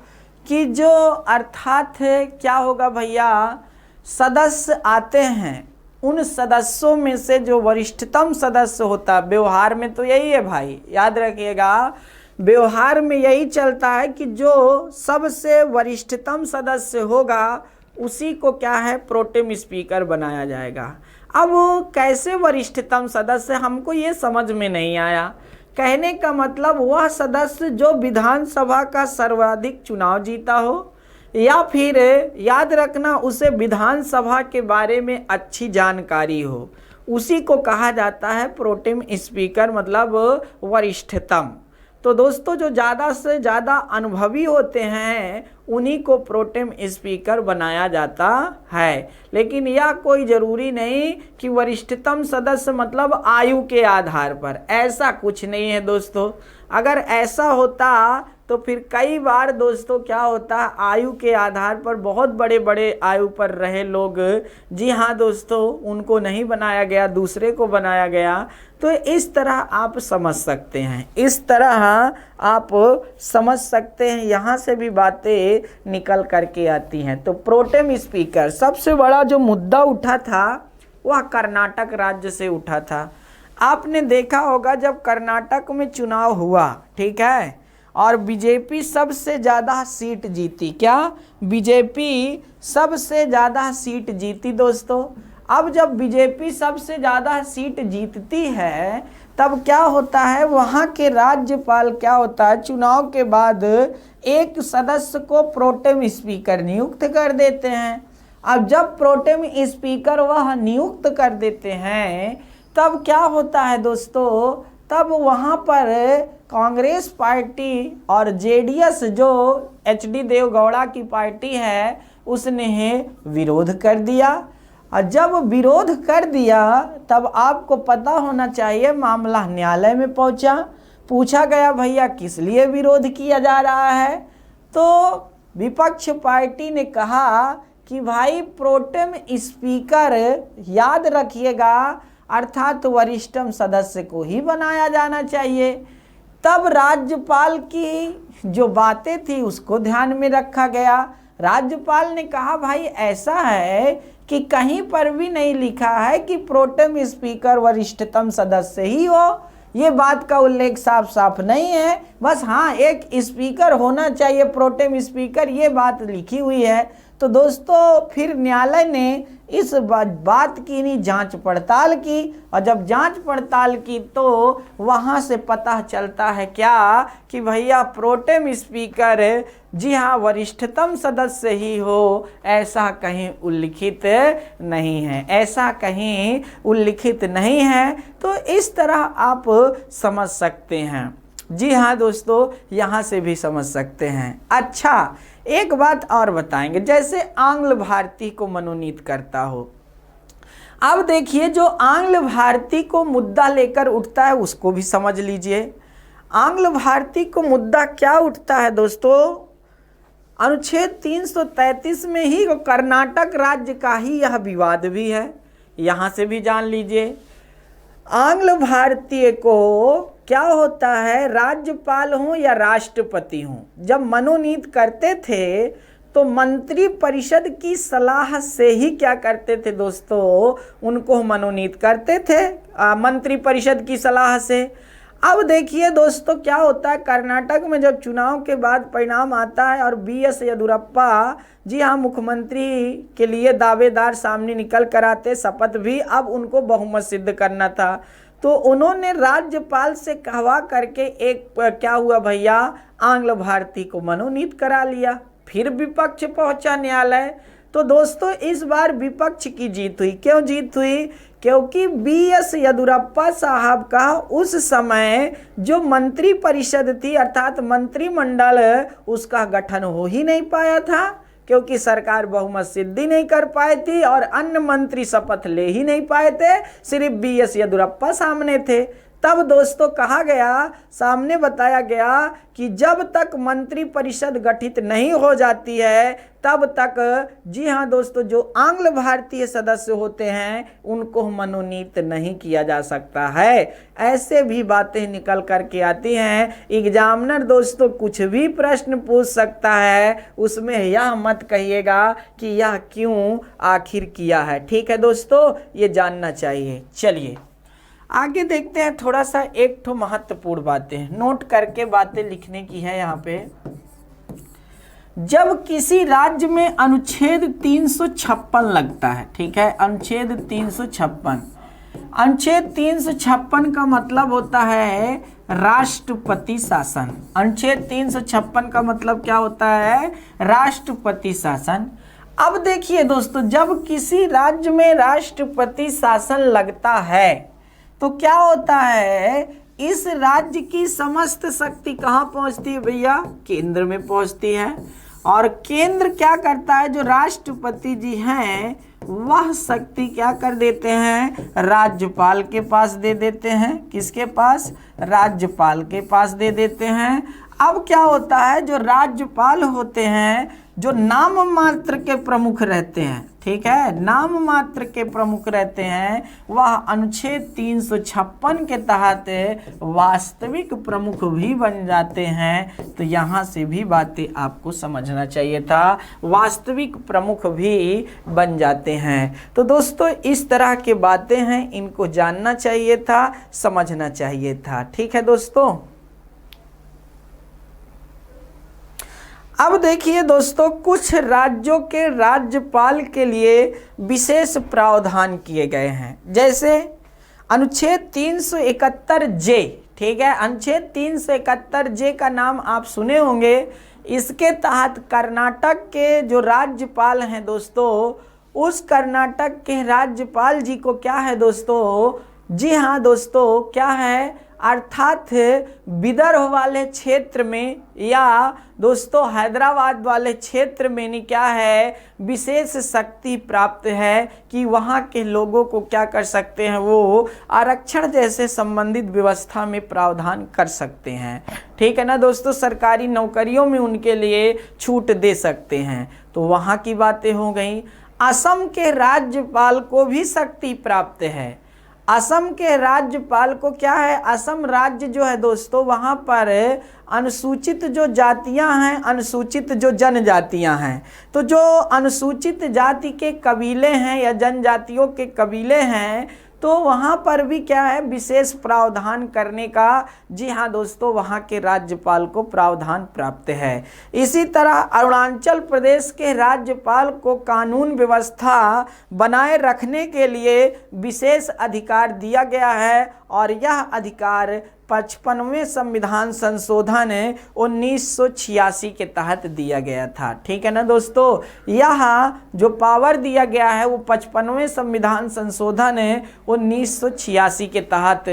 कि जो अर्थात क्या होगा भैया, सदस्य आते हैं, उन सदस्यों में से जो वरिष्ठतम सदस्य होता है, व्यवहार में तो यही है भाई, याद रखिएगा, व्यवहार में यही चलता है कि जो सबसे वरिष्ठतम सदस्य होगा उसी को क्या है, प्रोटेम स्पीकर बनाया जाएगा। अब कैसे वरिष्ठतम सदस्य, हमको ये समझ में नहीं आया। कहने का मतलब वह सदस्य जो विधानसभा का सर्वाधिक चुनाव जीता हो, या फिर याद रखना उसे विधानसभा के बारे में अच्छी जानकारी हो, उसी को कहा जाता है प्रोटेम स्पीकर, मतलब वरिष्ठतम। तो दोस्तों जो ज़्यादा से ज़्यादा अनुभवी होते हैं उन्हीं को प्रोटेम स्पीकर बनाया जाता है। लेकिन यह कोई ज़रूरी नहीं कि वरिष्ठतम सदस्य मतलब आयु के आधार पर, ऐसा कुछ नहीं है दोस्तों। अगर ऐसा होता तो फिर कई बार दोस्तों क्या होता, आयु के आधार पर बहुत बड़े बड़े आयु पर रहे लोग, जी हाँ दोस्तों, उनको नहीं बनाया गया, दूसरे को बनाया गया। तो इस तरह आप समझ सकते हैं, इस तरह आप समझ सकते हैं, यहाँ से भी बातें निकल करके आती हैं। तो प्रोटेम स्पीकर, सबसे बड़ा जो मुद्दा उठा था वह कर्नाटक राज्य से उठा था। आपने देखा होगा जब कर्नाटक में चुनाव हुआ, ठीक है, और बीजेपी सबसे ज़्यादा सीट जीती। क्या? बीजेपी सबसे ज़्यादा सीट जीती दोस्तों। अब जब बीजेपी सबसे ज़्यादा सीट जीतती है तब क्या होता है, वहाँ के राज्यपाल क्या होता है, चुनाव के बाद एक सदस्य को प्रोटेम स्पीकर नियुक्त कर देते हैं। अब जब प्रोटेम स्पीकर वह नियुक्त कर देते हैं तब क्या होता है दोस्तों, तब वहाँ पर कांग्रेस पार्टी और जेडीएस जो एचडी देवगौड़ा की पार्टी है उसने विरोध कर दिया। और जब विरोध कर दिया तब आपको पता होना चाहिए मामला न्यायालय में पहुंचा, पूछा गया भैया किस लिए विरोध किया जा रहा है। तो विपक्ष पार्टी ने कहा कि भाई प्रोटेम स्पीकर याद रखिएगा, अर्थात वरिष्ठतम सदस्य को ही बनाया जाना चाहिए। तब राज्यपाल की जो बातें थी उसको ध्यान में रखा गया। राज्यपाल ने कहा भाई ऐसा है कि कहीं पर भी नहीं लिखा है कि प्रोटेम स्पीकर वरिष्ठतम सदस्य ही हो, ये बात का उल्लेख साफ साफ नहीं है। बस हाँ, एक स्पीकर होना चाहिए, प्रोटेम स्पीकर, ये बात लिखी हुई है। तो दोस्तों फिर न्यायालय ने इस बात की नहीं जांच पड़ताल की, और जब जांच पड़ताल की तो वहाँ से पता चलता है क्या कि भैया प्रोटेम स्पीकर जी हाँ वरिष्ठतम सदस्य ही हो, ऐसा कहीं उल्लिखित नहीं है, ऐसा कहीं उल्लिखित नहीं है। तो इस तरह आप समझ सकते हैं। जी हाँ दोस्तों, यहाँ से भी समझ सकते हैं। अच्छा, एक बात और बताएंगे, जैसे आंग्ल भारतीय को मनोनीत करता हो। अब देखिए जो आंग्ल भारतीय को मुद्दा लेकर उठता है उसको भी समझ लीजिए। आंग्ल भारतीय को मुद्दा क्या उठता है दोस्तों, अनुच्छेद 333 में ही कर्नाटक राज्य का ही यह विवाद भी है, यहाँ से भी जान लीजिए। आंग्ल भारतीय को क्या होता है, राज्यपाल हों या राष्ट्रपति हों, जब मनोनीत करते थे तो मंत्री परिषद की सलाह से ही क्या करते थे दोस्तों, उनको मनोनीत करते थे, मंत्री परिषद की सलाह से। अब देखिए दोस्तों क्या होता है, कर्नाटक में जब चुनाव के बाद परिणाम आता है और बीएस येदियुरप्पा जी हाँ मुख्यमंत्री के लिए दावेदार सामने निकल कर आते, शपथ भी अब उनको बहुमत सिद्ध करना था, तो उन्होंने राज्यपाल से कहवा करके एक क्या हुआ भैया, आंग्ल भारतीय को मनोनीत करा लिया। फिर विपक्ष पहुंचा न्यायालय, तो दोस्तों इस बार विपक्ष की जीत हुई। क्यों जीत हुई, क्योंकि बीएस येदियुरप्पा साहब का उस समय जो मंत्री परिषद थी अर्थात मंत्रिमंडल, उसका गठन हो ही नहीं पाया था, क्योंकि सरकार बहुमत सिद्ध ही नहीं कर पाई थी और अन्य मंत्री शपथ ले ही नहीं पाए थे, सिर्फ बीएस येदियुरप्पा सामने थे। तब दोस्तों कहा गया, सामने बताया गया कि जब तक मंत्री परिषद गठित नहीं हो जाती है तब तक जी हाँ दोस्तों जो आंग्ल भारतीय सदस्य होते हैं उनको मनोनीत नहीं किया जा सकता है। ऐसे भी बातें निकल करके आती हैं। एग्जामिनर दोस्तों कुछ भी प्रश्न पूछ सकता है, उसमें यह मत कहिएगा कि यह क्यों आखिर किया है। ठीक है दोस्तों, ये जानना चाहिए। चलिए आगे देखते हैं, थोड़ा सा एक ठो महत्वपूर्ण बातें नोट करके बातें लिखने की है यहाँ पे। जब किसी राज्य में अनुच्छेद 356 लगता है, ठीक है, अनुच्छेद 356, अनुच्छेद 356 का मतलब होता है राष्ट्रपति शासन। अनुच्छेद 356 का मतलब क्या होता है, राष्ट्रपति शासन। अब देखिए दोस्तों, जब किसी राज्य में राष्ट्रपति शासन लगता है तो क्या होता है इस राज्य की समस्त शक्ति कहाँ पहुंचती है भैया? केंद्र में पहुंचती है। और केंद्र क्या करता है? जो राष्ट्रपति जी हैं वह शक्ति क्या कर देते हैं? राज्यपाल के पास दे देते हैं। किसके पास? राज्यपाल के पास दे देते हैं। अब क्या होता है? जो राज्यपाल होते हैं, जो नाम मात्र के प्रमुख रहते हैं, ठीक है, नाम मात्र के प्रमुख रहते हैं, वह अनुच्छेद 356 के तहत वास्तविक प्रमुख भी बन जाते हैं। तो यहाँ से भी बातें आपको समझना चाहिए था, वास्तविक प्रमुख भी बन जाते हैं। तो दोस्तों इस तरह की बातें हैं, इनको जानना चाहिए था, समझना चाहिए था। ठीक है दोस्तों। अब देखिए दोस्तों, कुछ राज्यों के राज्यपाल के लिए विशेष प्रावधान किए गए हैं। जैसे अनुच्छेद 371 जे, ठीक है, अनुच्छेद 371 जे का नाम आप सुने होंगे। इसके तहत कर्नाटक के जो राज्यपाल हैं दोस्तों, उस कर्नाटक के राज्यपाल जी को क्या है दोस्तों? जी हाँ दोस्तों, क्या है? अर्थात विदर्भ वाले क्षेत्र में या दोस्तों हैदराबाद वाले क्षेत्र में नहीं क्या है? विशेष शक्ति प्राप्त है कि वहाँ के लोगों को क्या कर सकते हैं? वो आरक्षण जैसे संबंधित व्यवस्था में प्रावधान कर सकते हैं। ठीक है ना दोस्तों, सरकारी नौकरियों में उनके लिए छूट दे सकते हैं। तो वहाँ की बातें हो गई। असम के राज्यपाल को भी शक्ति प्राप्त है। असम के राज्यपाल को क्या है? असम राज्य जो है दोस्तों, वहाँ पर अनुसूचित जो जातियाँ हैं, अनुसूचित जो जनजातियाँ हैं, तो जो अनुसूचित जाति के कबीले हैं या जनजातियों के कबीले हैं, तो वहाँ पर भी क्या है? विशेष प्रावधान करने का, जी हाँ दोस्तों, वहाँ के राज्यपाल को प्रावधान प्राप्त है। इसी तरह अरुणाचल प्रदेश के राज्यपाल को कानून व्यवस्था बनाए रखने के लिए विशेष अधिकार दिया गया है और यह अधिकार 55वें संविधान संशोधन 1986 के तहत दिया गया था। ठीक है ना दोस्तों, यह जो पावर दिया गया है वो 55वें संविधान संशोधन 1986 के तहत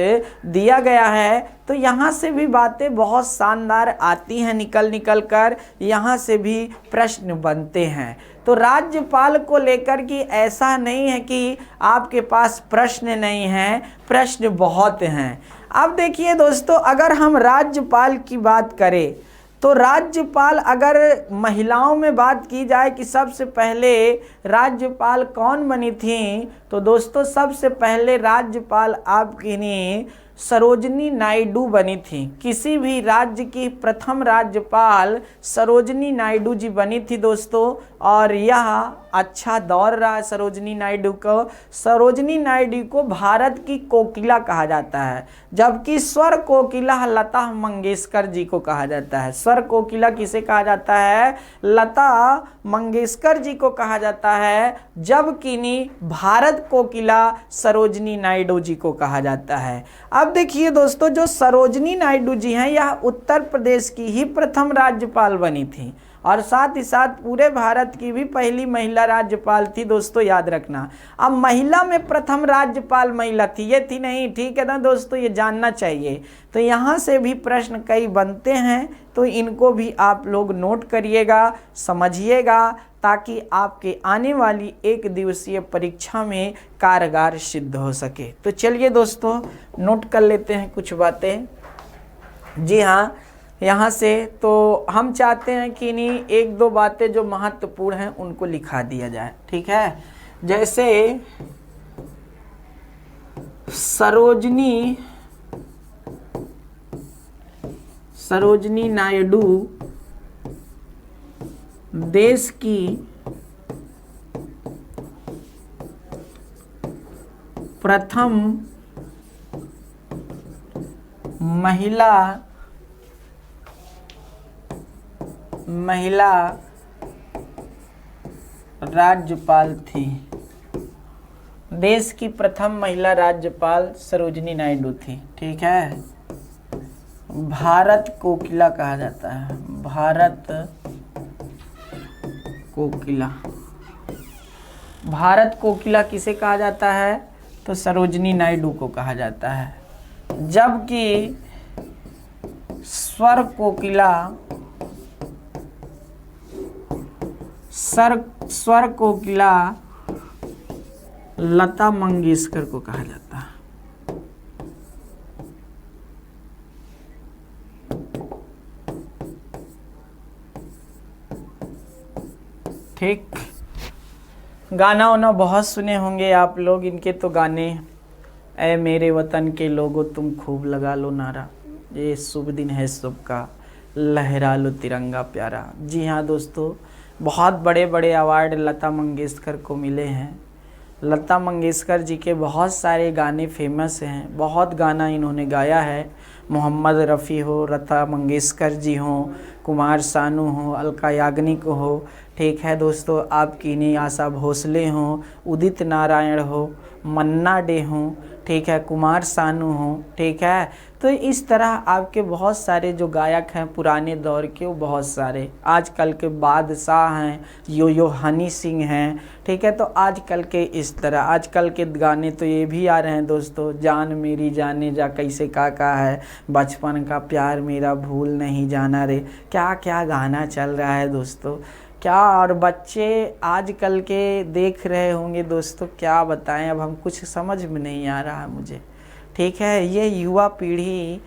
दिया गया है। तो यहाँ से भी बातें बहुत शानदार आती हैं, निकल कर यहाँ से भी प्रश्न बनते हैं। तो राज्यपाल को लेकर कि ऐसा नहीं है कि आपके पास प्रश्न नहीं है, प्रश्न बहुत हैं। अब देखिए दोस्तों, अगर हम राज्यपाल की बात करें तो राज्यपाल, अगर महिलाओं में बात की जाए कि सबसे पहले राज्यपाल कौन बनी थी, तो दोस्तों सबसे पहले राज्यपाल आपकी नहीं सरोजनी नायडू बनी थी। किसी भी राज्य की प्रथम राज्यपाल सरोजनी नायडू जी बनी थी दोस्तों। और यह अच्छा दौर रहा सरोजनी नायडू को। सरोजनी नायडू को भारत की कोकिला कहा जाता है, जबकि स्वर कोकिला लता मंगेशकर जी को कहा जाता है। स्वर कोकिला किसे कहा जाता है? लता मंगेशकर जी को कहा जाता है, जबकि भारत कोकिला सरोजनी नायडू जी को कहा जाता है। अब देखिए दोस्तों, जो सरोजनी नायडू जी हैं, यह उत्तर प्रदेश की ही प्रथम राज्यपाल बनी थी और साथ ही साथ पूरे भारत की भी पहली महिला राज्यपाल थी दोस्तों, याद रखना। अब महिला में प्रथम राज्यपाल महिला थी, ये थी नहीं, ठीक है ना दोस्तों, ये जानना चाहिए। तो यहाँ से भी प्रश्न कई बनते हैं, तो इनको भी आप लोग नोट करिएगा, समझिएगा, ताकि आपके आने वाली एक दिवसीय परीक्षा में कारगर सिद्ध हो सके। तो चलिए दोस्तों, नोट कर लेते हैं कुछ बातें। जी हाँ, यहाँ से तो हम चाहते हैं कि नहीं एक दो बातें जो महत्वपूर्ण हैं उनको लिखा दिया जाए। ठीक है, जैसे सरोजनी नायडू देश की प्रथम महिला राज्यपाल थी। देश की प्रथम महिला राज्यपाल सरोजनी नायडू थी। ठीक है, भारत कोकिला कहा जाता है, भारत कोकिला। भारत कोकिला किसे कहा जाता है? तो सरोजनी नायडू को कहा जाता है। जबकि स्वर कोकिला लता मंगेशकर को कहा जाता है। ठीक, गाना वाना बहुत सुने होंगे आप लोग इनके तो गाने। ऐ मेरे वतन के लोगों तुम खूब लगा लो नारा, ये शुभ दिन है शुभ का, लहरा लो तिरंगा प्यारा। जी हाँ दोस्तों, बहुत बड़े बड़े अवार्ड लता मंगेशकर को मिले हैं। लता मंगेशकर जी के बहुत सारे गाने फेमस हैं, बहुत गाना इन्होंने गाया है। मोहम्मद रफ़ी हो, लता मंगेशकर जी हों, कुमार सानू हो, अलका याग्निक हो, ठीक है दोस्तों, आपकी नहीं आशा भोसले हों, उदित नारायण हो, मन्ना डे हों, ठीक है, कुमार सानू हो, ठीक है। तो इस तरह आपके बहुत सारे जो गायक हैं पुराने दौर के, वो बहुत सारे आजकल के बादशाह हैं, यो हनी सिंह हैं, ठीक है। तो आजकल के इस तरह आजकल के गाने तो ये भी आ रहे हैं दोस्तों, जान मेरी जाने जा कैसे का है, बचपन का प्यार मेरा भूल नहीं जाना रे, क्या क्या गाना चल रहा है दोस्तों, क्या। और बच्चे आजकल के देख रहे होंगे दोस्तों, क्या बताएं, अब हम कुछ समझ में नहीं आ रहा है मुझे, ठीक है। ये युवा पीढ़ी,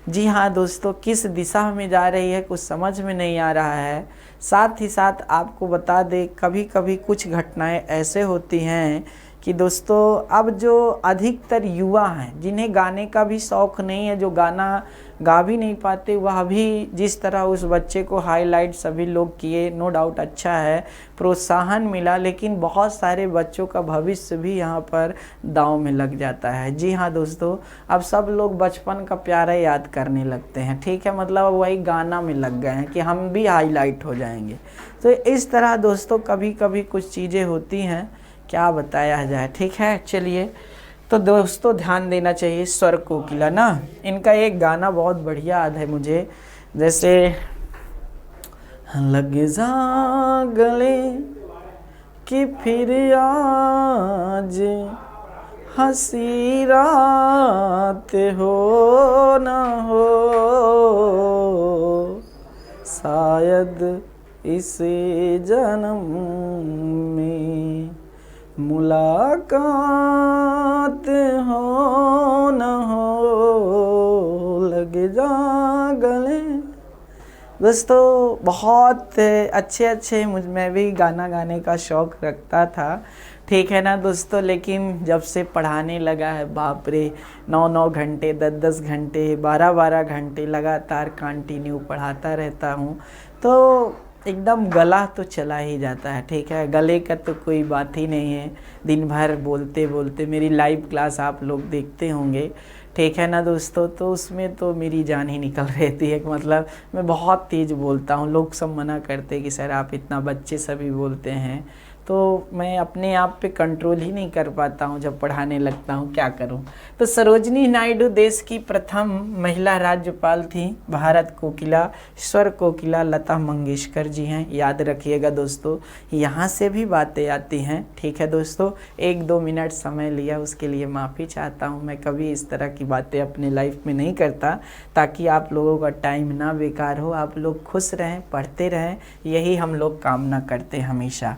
जी हाँ दोस्तों, किस दिशा में जा रही है कुछ समझ में नहीं आ रहा है। साथ ही साथ आपको बता दें, कभी कभी कुछ घटनाएं ऐसे होती हैं कि दोस्तों अब जो अधिकतर युवा हैं जिन्हें गाने का भी शौक़ नहीं है, जो गाना गा भी नहीं पाते, वह भी जिस तरह उस बच्चे को हाईलाइट सभी लोग किए, नो डाउट अच्छा है, प्रोत्साहन मिला, लेकिन बहुत सारे बच्चों का भविष्य भी यहाँ पर दांव में लग जाता है। जी हाँ दोस्तों, अब सब लोग बचपन का प्यारा याद करने लगते हैं, ठीक है, मतलब वही गाना में लग गए हैं कि हम भी हाईलाइट हो जाएंगे। तो इस तरह दोस्तों कभी कभी कुछ चीज़ें होती हैं, क्या बताया जाए, ठीक है। चलिए, तो दोस्तों ध्यान देना चाहिए स्वर कोकिला ना, इनका एक गाना बहुत बढ़िया याद है मुझे, जैसे लग जा गले कि फिर आज हंसी रात हो न हो, शायद इस जन्म में मुलाकात हो न हो, लग जा गले। दोस्तों बहुत अच्छे मैं भी गाना गाने का शौक़ रखता था, ठीक है ना दोस्तों, लेकिन जब से पढ़ाने लगा है, बाप रे, 9-9 घंटे 10-10 घंटे 12-12 घंटे लगातार कंटिन्यू पढ़ाता रहता हूँ, तो एकदम गला तो चला ही जाता है, ठीक है। गले का तो कोई बात ही नहीं है, दिन भर बोलते बोलते, मेरी लाइव क्लास आप लोग देखते होंगे, ठीक है ना दोस्तों, तो उसमें तो मेरी जान ही निकल रहती है, मतलब मैं बहुत तेज़ बोलता हूँ। लोग सब मना करते हैं कि सर आप इतना बच्चे सभी बोलते हैं, तो मैं अपने आप पे कंट्रोल ही नहीं कर पाता हूँ जब पढ़ाने लगता हूँ, क्या करूँ। तो सरोजिनी नायडू देश की प्रथम महिला राज्यपाल थी, भारत कोकिला, स्वर कोकिला लता मंगेशकर जी हैं, याद रखिएगा दोस्तों, यहाँ से भी बातें आती हैं, ठीक है दोस्तों। 1-2 मिनट समय लिया उसके लिए माफ़ी चाहता हूँ, मैं कभी इस तरह की बातें अपने लाइफ में नहीं करता, ताकि आप लोगों का टाइम ना बेकार हो, आप लोग खुश रहें, पढ़ते रहें, यही हम लोग कामना करते हैं हमेशा।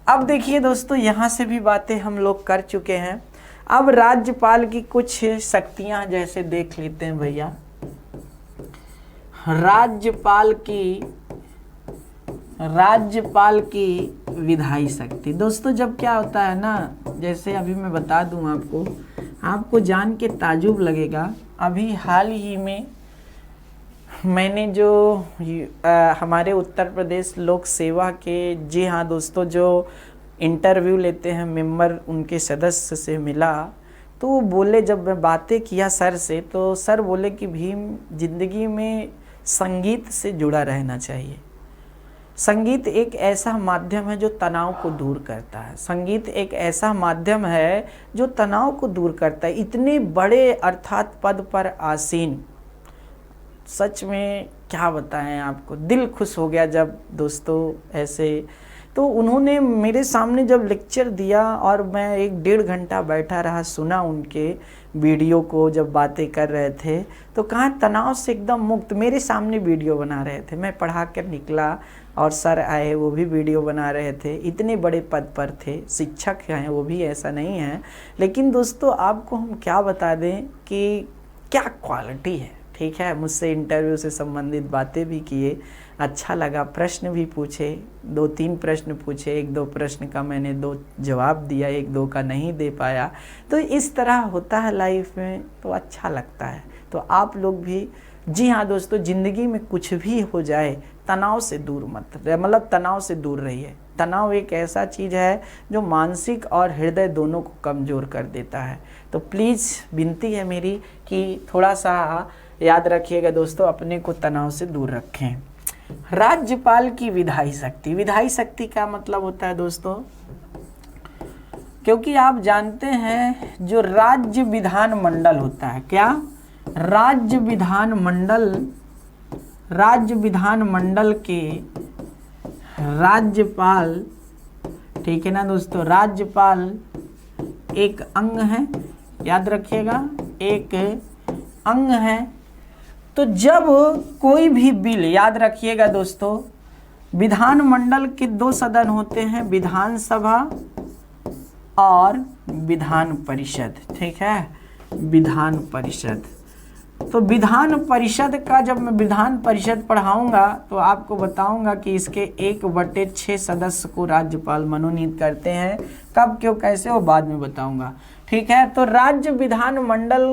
अब देखिए दोस्तों, यहाँ से भी बातें हम लोग कर चुके हैं, अब राज्यपाल की कुछ शक्तियाँ जैसे देख लेते हैं भैया। राज्यपाल की विधायी शक्ति। दोस्तों जब क्या होता है ना, जैसे अभी मैं बता दूं आपको जान के ताजुब लगेगा, अभी हाल ही में मैंने जो हमारे उत्तर प्रदेश लोक सेवा के, जी हाँ दोस्तों, जो इंटरव्यू लेते हैं मेंबर, उनके सदस्य से मिला, तो वो बोले, जब मैं बातें किया सर से, तो सर बोले कि भीम ज़िंदगी में संगीत से जुड़ा रहना चाहिए। संगीत एक ऐसा माध्यम है जो तनाव को दूर करता है, संगीत एक ऐसा माध्यम है जो तनाव को दूर करता है। इतने बड़े अर्थात पद पर आसीन, सच में क्या बताएं आपको, दिल खुश हो गया जब दोस्तों ऐसे। तो उन्होंने मेरे सामने जब लेक्चर दिया और मैं 1-1.5 घंटा बैठा रहा, सुना उनके वीडियो को जब बातें कर रहे थे, तो कहाँ तनाव से एकदम मुक्त मेरे सामने वीडियो बना रहे थे। मैं पढ़ा कर निकला और सर आए, वो भी वीडियो बना रहे थे, इतने बड़े पद पर थे, शिक्षक हैं वो भी, ऐसा नहीं है। लेकिन दोस्तों आपको हम क्या बता दें कि क्या क्वालिटी है, ठीक है। मुझसे इंटरव्यू से संबंधित बातें भी किए, अच्छा लगा, प्रश्न भी पूछे, 2-3 प्रश्न पूछे, 1-2 प्रश्न का मैंने 2 जवाब दिया, 1-2 का नहीं दे पाया। तो इस तरह होता है लाइफ में, तो अच्छा लगता है। तो आप लोग भी, जी हाँ दोस्तों, ज़िंदगी में कुछ भी हो जाए तनाव से दूर मत, मतलब तनाव से दूर रहिए। तनाव एक ऐसा चीज़ है जो मानसिक और हृदय दोनों को कमज़ोर कर देता है। तो प्लीज़ विनती है मेरी कि थोड़ा सा याद रखिएगा दोस्तों, अपने को तनाव से दूर रखें। राज्यपाल की विधायी शक्ति, विधायी शक्ति का मतलब होता है दोस्तों, क्योंकि आप जानते हैं जो राज्य विधान मंडल होता है, क्या राज्य विधान मंडल के राज्यपाल, ठीक है ना दोस्तों, राज्यपाल एक अंग है, याद रखिएगा, एक अंग है। तो जब कोई भी बिल, याद रखिएगा दोस्तों, विधानमंडल के 2 सदन होते हैं, विधानसभा और विधान परिषद, ठीक है, विधान परिषद। तो विधान परिषद का जब मैं विधान परिषद पढ़ाऊंगा तो आपको बताऊंगा कि इसके 1/6 सदस्य को राज्यपाल मनोनीत करते हैं। कब, क्यों, कैसे, वो बाद में बताऊंगा, ठीक है। तो राज्य विधान मंडल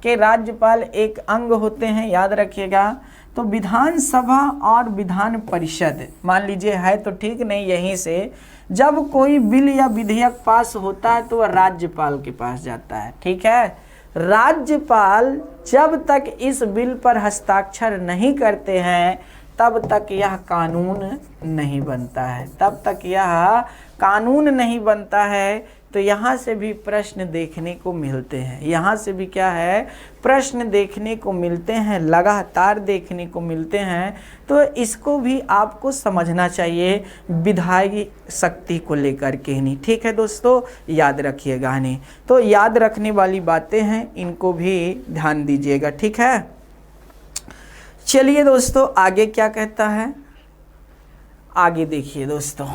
के राज्यपाल एक अंग होते हैं, याद रखिएगा। तो विधानसभा और विधान परिषद मान लीजिए है तो ठीक, नहीं यहीं से जब कोई बिल या विधेयक पास होता है तो वह राज्यपाल के पास जाता है, ठीक है। राज्यपाल जब तक इस बिल पर हस्ताक्षर नहीं करते हैं तब तक यह कानून नहीं बनता है, तब तक यह कानून नहीं बनता है। तो यहाँ से भी प्रश्न देखने को मिलते हैं, यहाँ से भी क्या है, प्रश्न देखने को मिलते हैं, लगातार देखने को मिलते हैं। तो इसको भी आपको समझना चाहिए विधायी शक्ति को लेकर के नहीं, ठीक है दोस्तों, याद रखिएगा नहीं। तो याद रखने वाली बातें हैं, इनको भी ध्यान दीजिएगा, ठीक है। चलिए दोस्तों आगे क्या कहता है, आगे देखिए दोस्तों,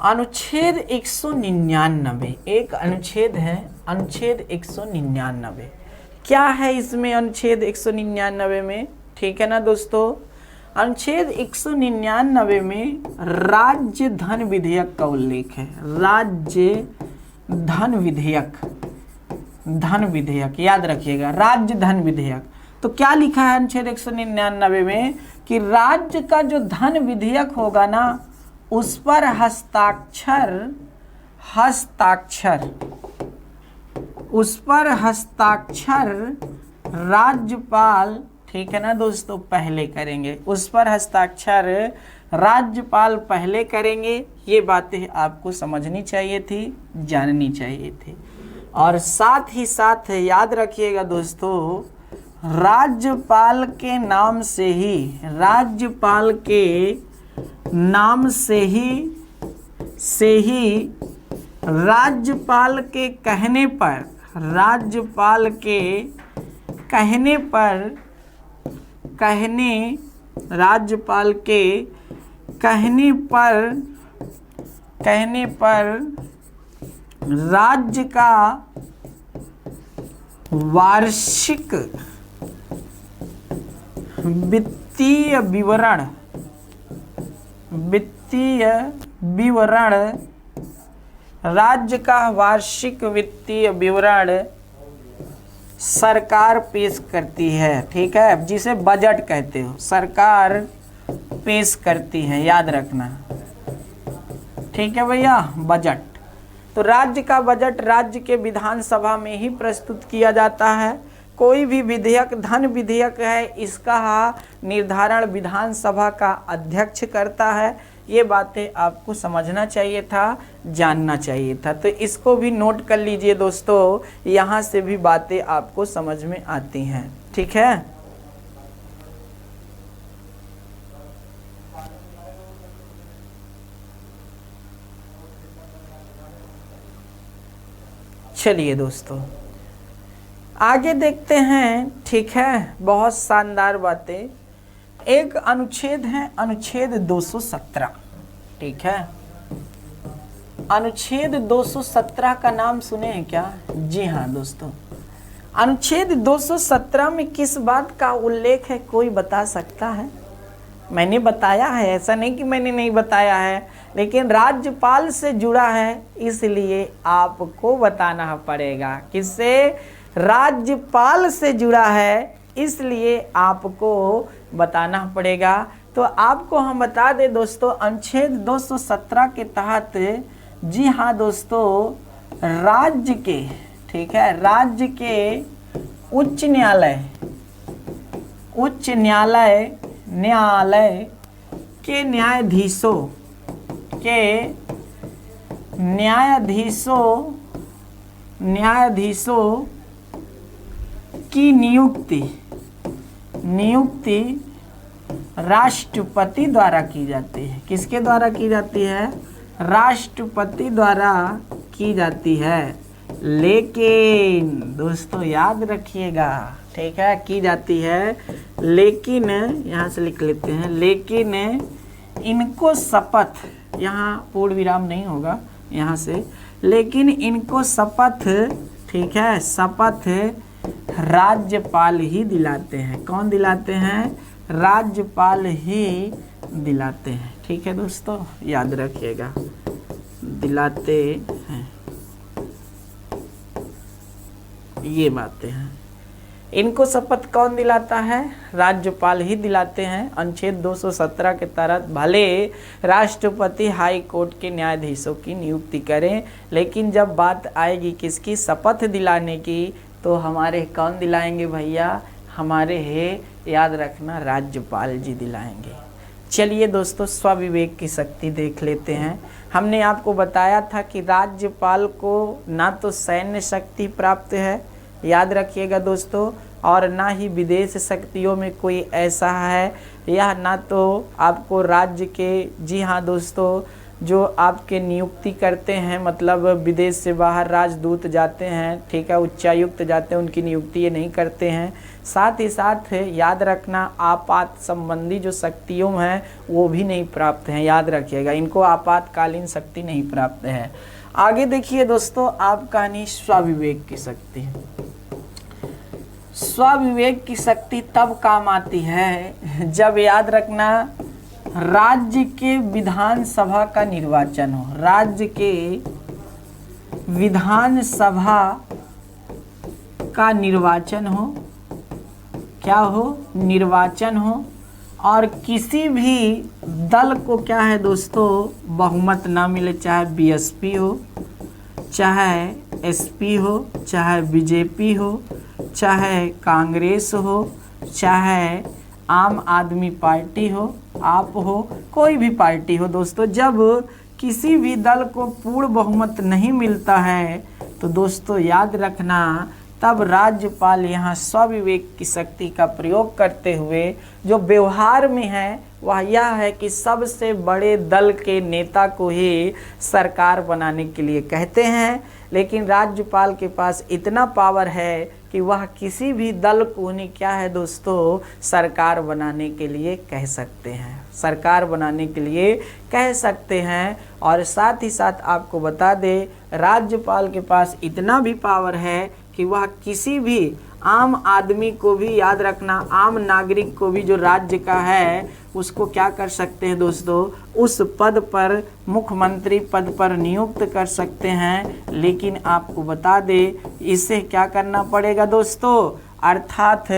अनुच्छेद 199, एक अनुच्छेद है, अनुच्छेद 199। क्या है इसमें अनुच्छेद 199 में, ठीक है ना दोस्तों। अनुच्छेद 199 में राज्य धन विधेयक का उल्लेख है, राज्य धन विधेयक, धन विधेयक, याद रखिएगा, राज्य धन विधेयक। तो क्या लिखा है अनुच्छेद 199 में कि राज्य का जो धन विधेयक होगा ना, उस पर उस पर हस्ताक्षर राज्यपाल, ठीक है ना दोस्तों, पहले करेंगे, उस पर हस्ताक्षर राज्यपाल पहले करेंगे। ये बातें आपको समझनी चाहिए थी, जाननी चाहिए थी। और साथ ही साथ याद रखिएगा दोस्तों, राज्यपाल के नाम से ही, राज्यपाल के नाम से ही राज्यपाल के कहने पर, राज्यपाल के राज्यपाल के कहने पर राज्य का वार्षिक वित्तीय विवरण, राज्य का वार्षिक वित्तीय विवरण सरकार पेश करती है, ठीक है, जिसे बजट कहते हो, सरकार पेश करती है, याद रखना, ठीक है भैया, बजट। तो राज्य का बजट राज्य के विधानसभा में ही प्रस्तुत किया जाता है। कोई भी विधेयक, धन विधेयक है, इसका निर्धारण विधानसभा का अध्यक्ष करता है। ये बातें आपको समझना चाहिए था, जानना चाहिए था। तो इसको भी नोट कर लीजिए दोस्तों, यहाँ से भी बातें आपको समझ में आती हैं, ठीक है। चलिए दोस्तों आगे देखते हैं। ठीक है, बहुत शानदार बातें। एक अनुच्छेद है, अनुच्छेद 217। ठीक है, अनुच्छेद 217 का नाम सुने हैं क्या? जी हाँ दोस्तों, अनुच्छेद 217 में किस बात का उल्लेख है, कोई बता सकता है? मैंने बताया है, ऐसा नहीं कि मैंने नहीं बताया है, लेकिन राज्यपाल से जुड़ा है इसलिए आपको बताना पड़ेगा। किससे? राज्यपाल से जुड़ा है इसलिए आपको बताना पड़ेगा। तो आपको हम बता दें दोस्तों, अनुच्छेद 217 के तहत, जी हाँ दोस्तों, राज्य के, ठीक है, राज्य के उच्च न्यायालय के न्यायाधीशों की नियुक्ति राष्ट्रपति द्वारा की जाती है। किसके द्वारा की जाती है? राष्ट्रपति द्वारा की जाती है। लेकिन दोस्तों याद रखिएगा, ठीक है, की जाती है, लेकिन यहाँ से लिख लेते हैं, लेकिन इनको शपथ, यहाँ पूर्ण विराम नहीं होगा यहाँ से, लेकिन इनको शपथ, ठीक है, शपथ राज्यपाल ही दिलाते हैं। कौन दिलाते हैं? राज्यपाल ही दिलाते हैं। ठीक है दोस्तों, याद रखिएगा, दिलाते हैं, ये बातें हैं। इनको शपथ कौन दिलाता है? राज्यपाल ही दिलाते हैं। अनुच्छेद 217 के तहत भले राष्ट्रपति हाई कोर्ट के न्यायाधीशों की नियुक्ति करें, लेकिन जब बात आएगी किसकी? शपथ दिलाने की, तो हमारे कौन दिलाएंगे भैया? हमारे है, याद रखना, राज्यपाल जी दिलाएंगे। चलिए दोस्तों, स्वविवेक की शक्ति देख लेते हैं। हमने आपको बताया था कि राज्यपाल को ना तो सैन्य शक्ति प्राप्त है, याद रखिएगा दोस्तों, और ना ही विदेश शक्तियों में कोई ऐसा है, या ना तो आपको राज्य के, जी हाँ दोस्तों, जो आपके नियुक्ति करते हैं, मतलब विदेश से बाहर राजदूत जाते हैं, ठीक है, उच्चायुक्त जाते हैं, उनकी नियुक्ति ये नहीं करते हैं। साथ ही साथ याद रखना, आपात संबंधी जो शक्तियों हैं वो भी नहीं प्राप्त हैं, याद रखिएगा, इनको आपातकालीन शक्ति नहीं प्राप्त है। आगे देखिए दोस्तों, आप कहानी स्वविवेक की शक्ति। स्वविवेक की शक्ति तब काम आती है जब, याद रखना, राज्य के विधानसभा का निर्वाचन हो, राज्य के विधानसभा का निर्वाचन हो, क्या हो? निर्वाचन हो, और किसी भी दल को क्या है दोस्तों, बहुमत ना मिले, चाहे बीएसपी हो, चाहे एसपी हो, चाहे बीजेपी हो, चाहे कांग्रेस हो, चाहे आम आदमी पार्टी हो, आप हो, कोई भी पार्टी हो दोस्तों, जब किसी भी दल को पूर्ण बहुमत नहीं मिलता है तो दोस्तों याद रखना, तब राज्यपाल यहाँ स्वविवेक की शक्ति का प्रयोग करते हुए जो व्यवहार में है वह यह है कि सबसे बड़े दल के नेता को ही सरकार बनाने के लिए कहते हैं। लेकिन राज्यपाल के पास इतना पावर है कि वह किसी भी दल को उन्हें क्या है दोस्तों, सरकार बनाने के लिए कह सकते हैं, सरकार बनाने के लिए कह सकते हैं। और साथ ही साथ आपको बता दें, राज्यपाल के पास इतना भी पावर है कि वह किसी भी आम आदमी को भी, याद रखना, आम नागरिक को भी जो राज्य का है उसको क्या कर सकते हैं दोस्तों, उस पद पर, मुख्यमंत्री पद पर नियुक्त कर सकते हैं। लेकिन आपको बता दें, इसे क्या करना पड़ेगा दोस्तों, अर्थात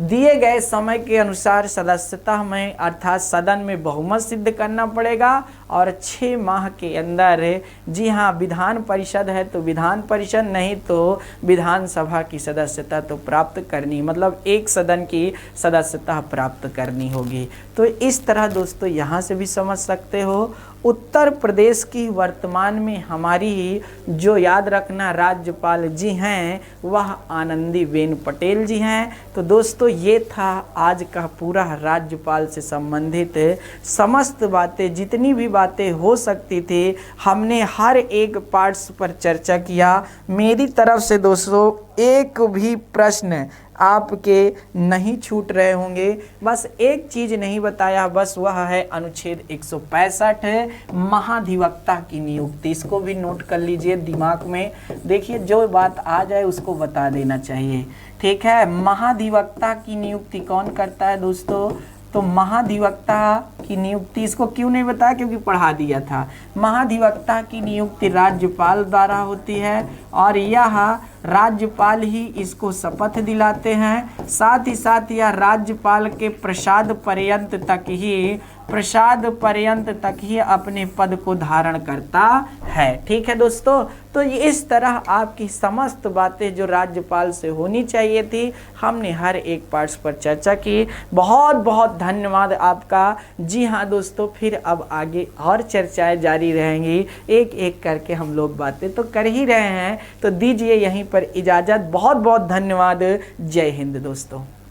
दिए गए समय के अनुसार सदस्यता में, अर्थात सदन में बहुमत सिद्ध करना पड़ेगा, और 6 माह के अंदर, जी हाँ, विधान परिषद है तो विधान परिषद, नहीं तो विधानसभा की सदस्यता तो प्राप्त करनी, मतलब एक सदन की सदस्यता प्राप्त करनी होगी। तो इस तरह दोस्तों यहाँ से भी समझ सकते हो। उत्तर प्रदेश की वर्तमान में हमारी जो, याद रखना, राज्यपाल जी हैं वह आनंदीबेन पटेल जी हैं। तो दोस्तों ये था आज का पूरा राज्यपाल से संबंधित समस्त बातें, जितनी भी बातें हो सकती थी हमने हर एक पार्ट्स पर चर्चा किया। मेरी तरफ से दोस्तों एक भी प्रश्न आपके नहीं छूट रहे होंगे। बस एक चीज़ नहीं बताया, बस वह है अनुच्छेद 165 महाधिवक्ता की नियुक्ति। इसको भी नोट कर लीजिए दिमाग में। देखिए जो बात आ जाए उसको बता देना चाहिए, ठीक है। महाधिवक्ता की नियुक्ति कौन करता है दोस्तों? तो महाधिवक्ता की नियुक्ति, इसको क्यों नहीं बताया क्योंकि पढ़ा दिया था। महाधिवक्ता की नियुक्ति राज्यपाल द्वारा होती है और यह राज्यपाल ही इसको शपथ दिलाते हैं। साथ ही साथ यह राज्यपाल के प्रसाद पर्यंत तक ही अपने पद को धारण करता है, ठीक है दोस्तों। तो इस तरह आपकी समस्त बातें जो राज्यपाल से होनी चाहिए थी हमने हर एक पार्ट्स पर चर्चा की। बहुत बहुत धन्यवाद आपका। जी हाँ दोस्तों, फिर अब आगे और चर्चाएं जारी रहेंगी, एक एक करके हम लोग बातें तो कर ही रहे हैं। तो दीजिए यहीं पर इजाज़त। बहुत बहुत धन्यवाद। जय हिंद दोस्तों।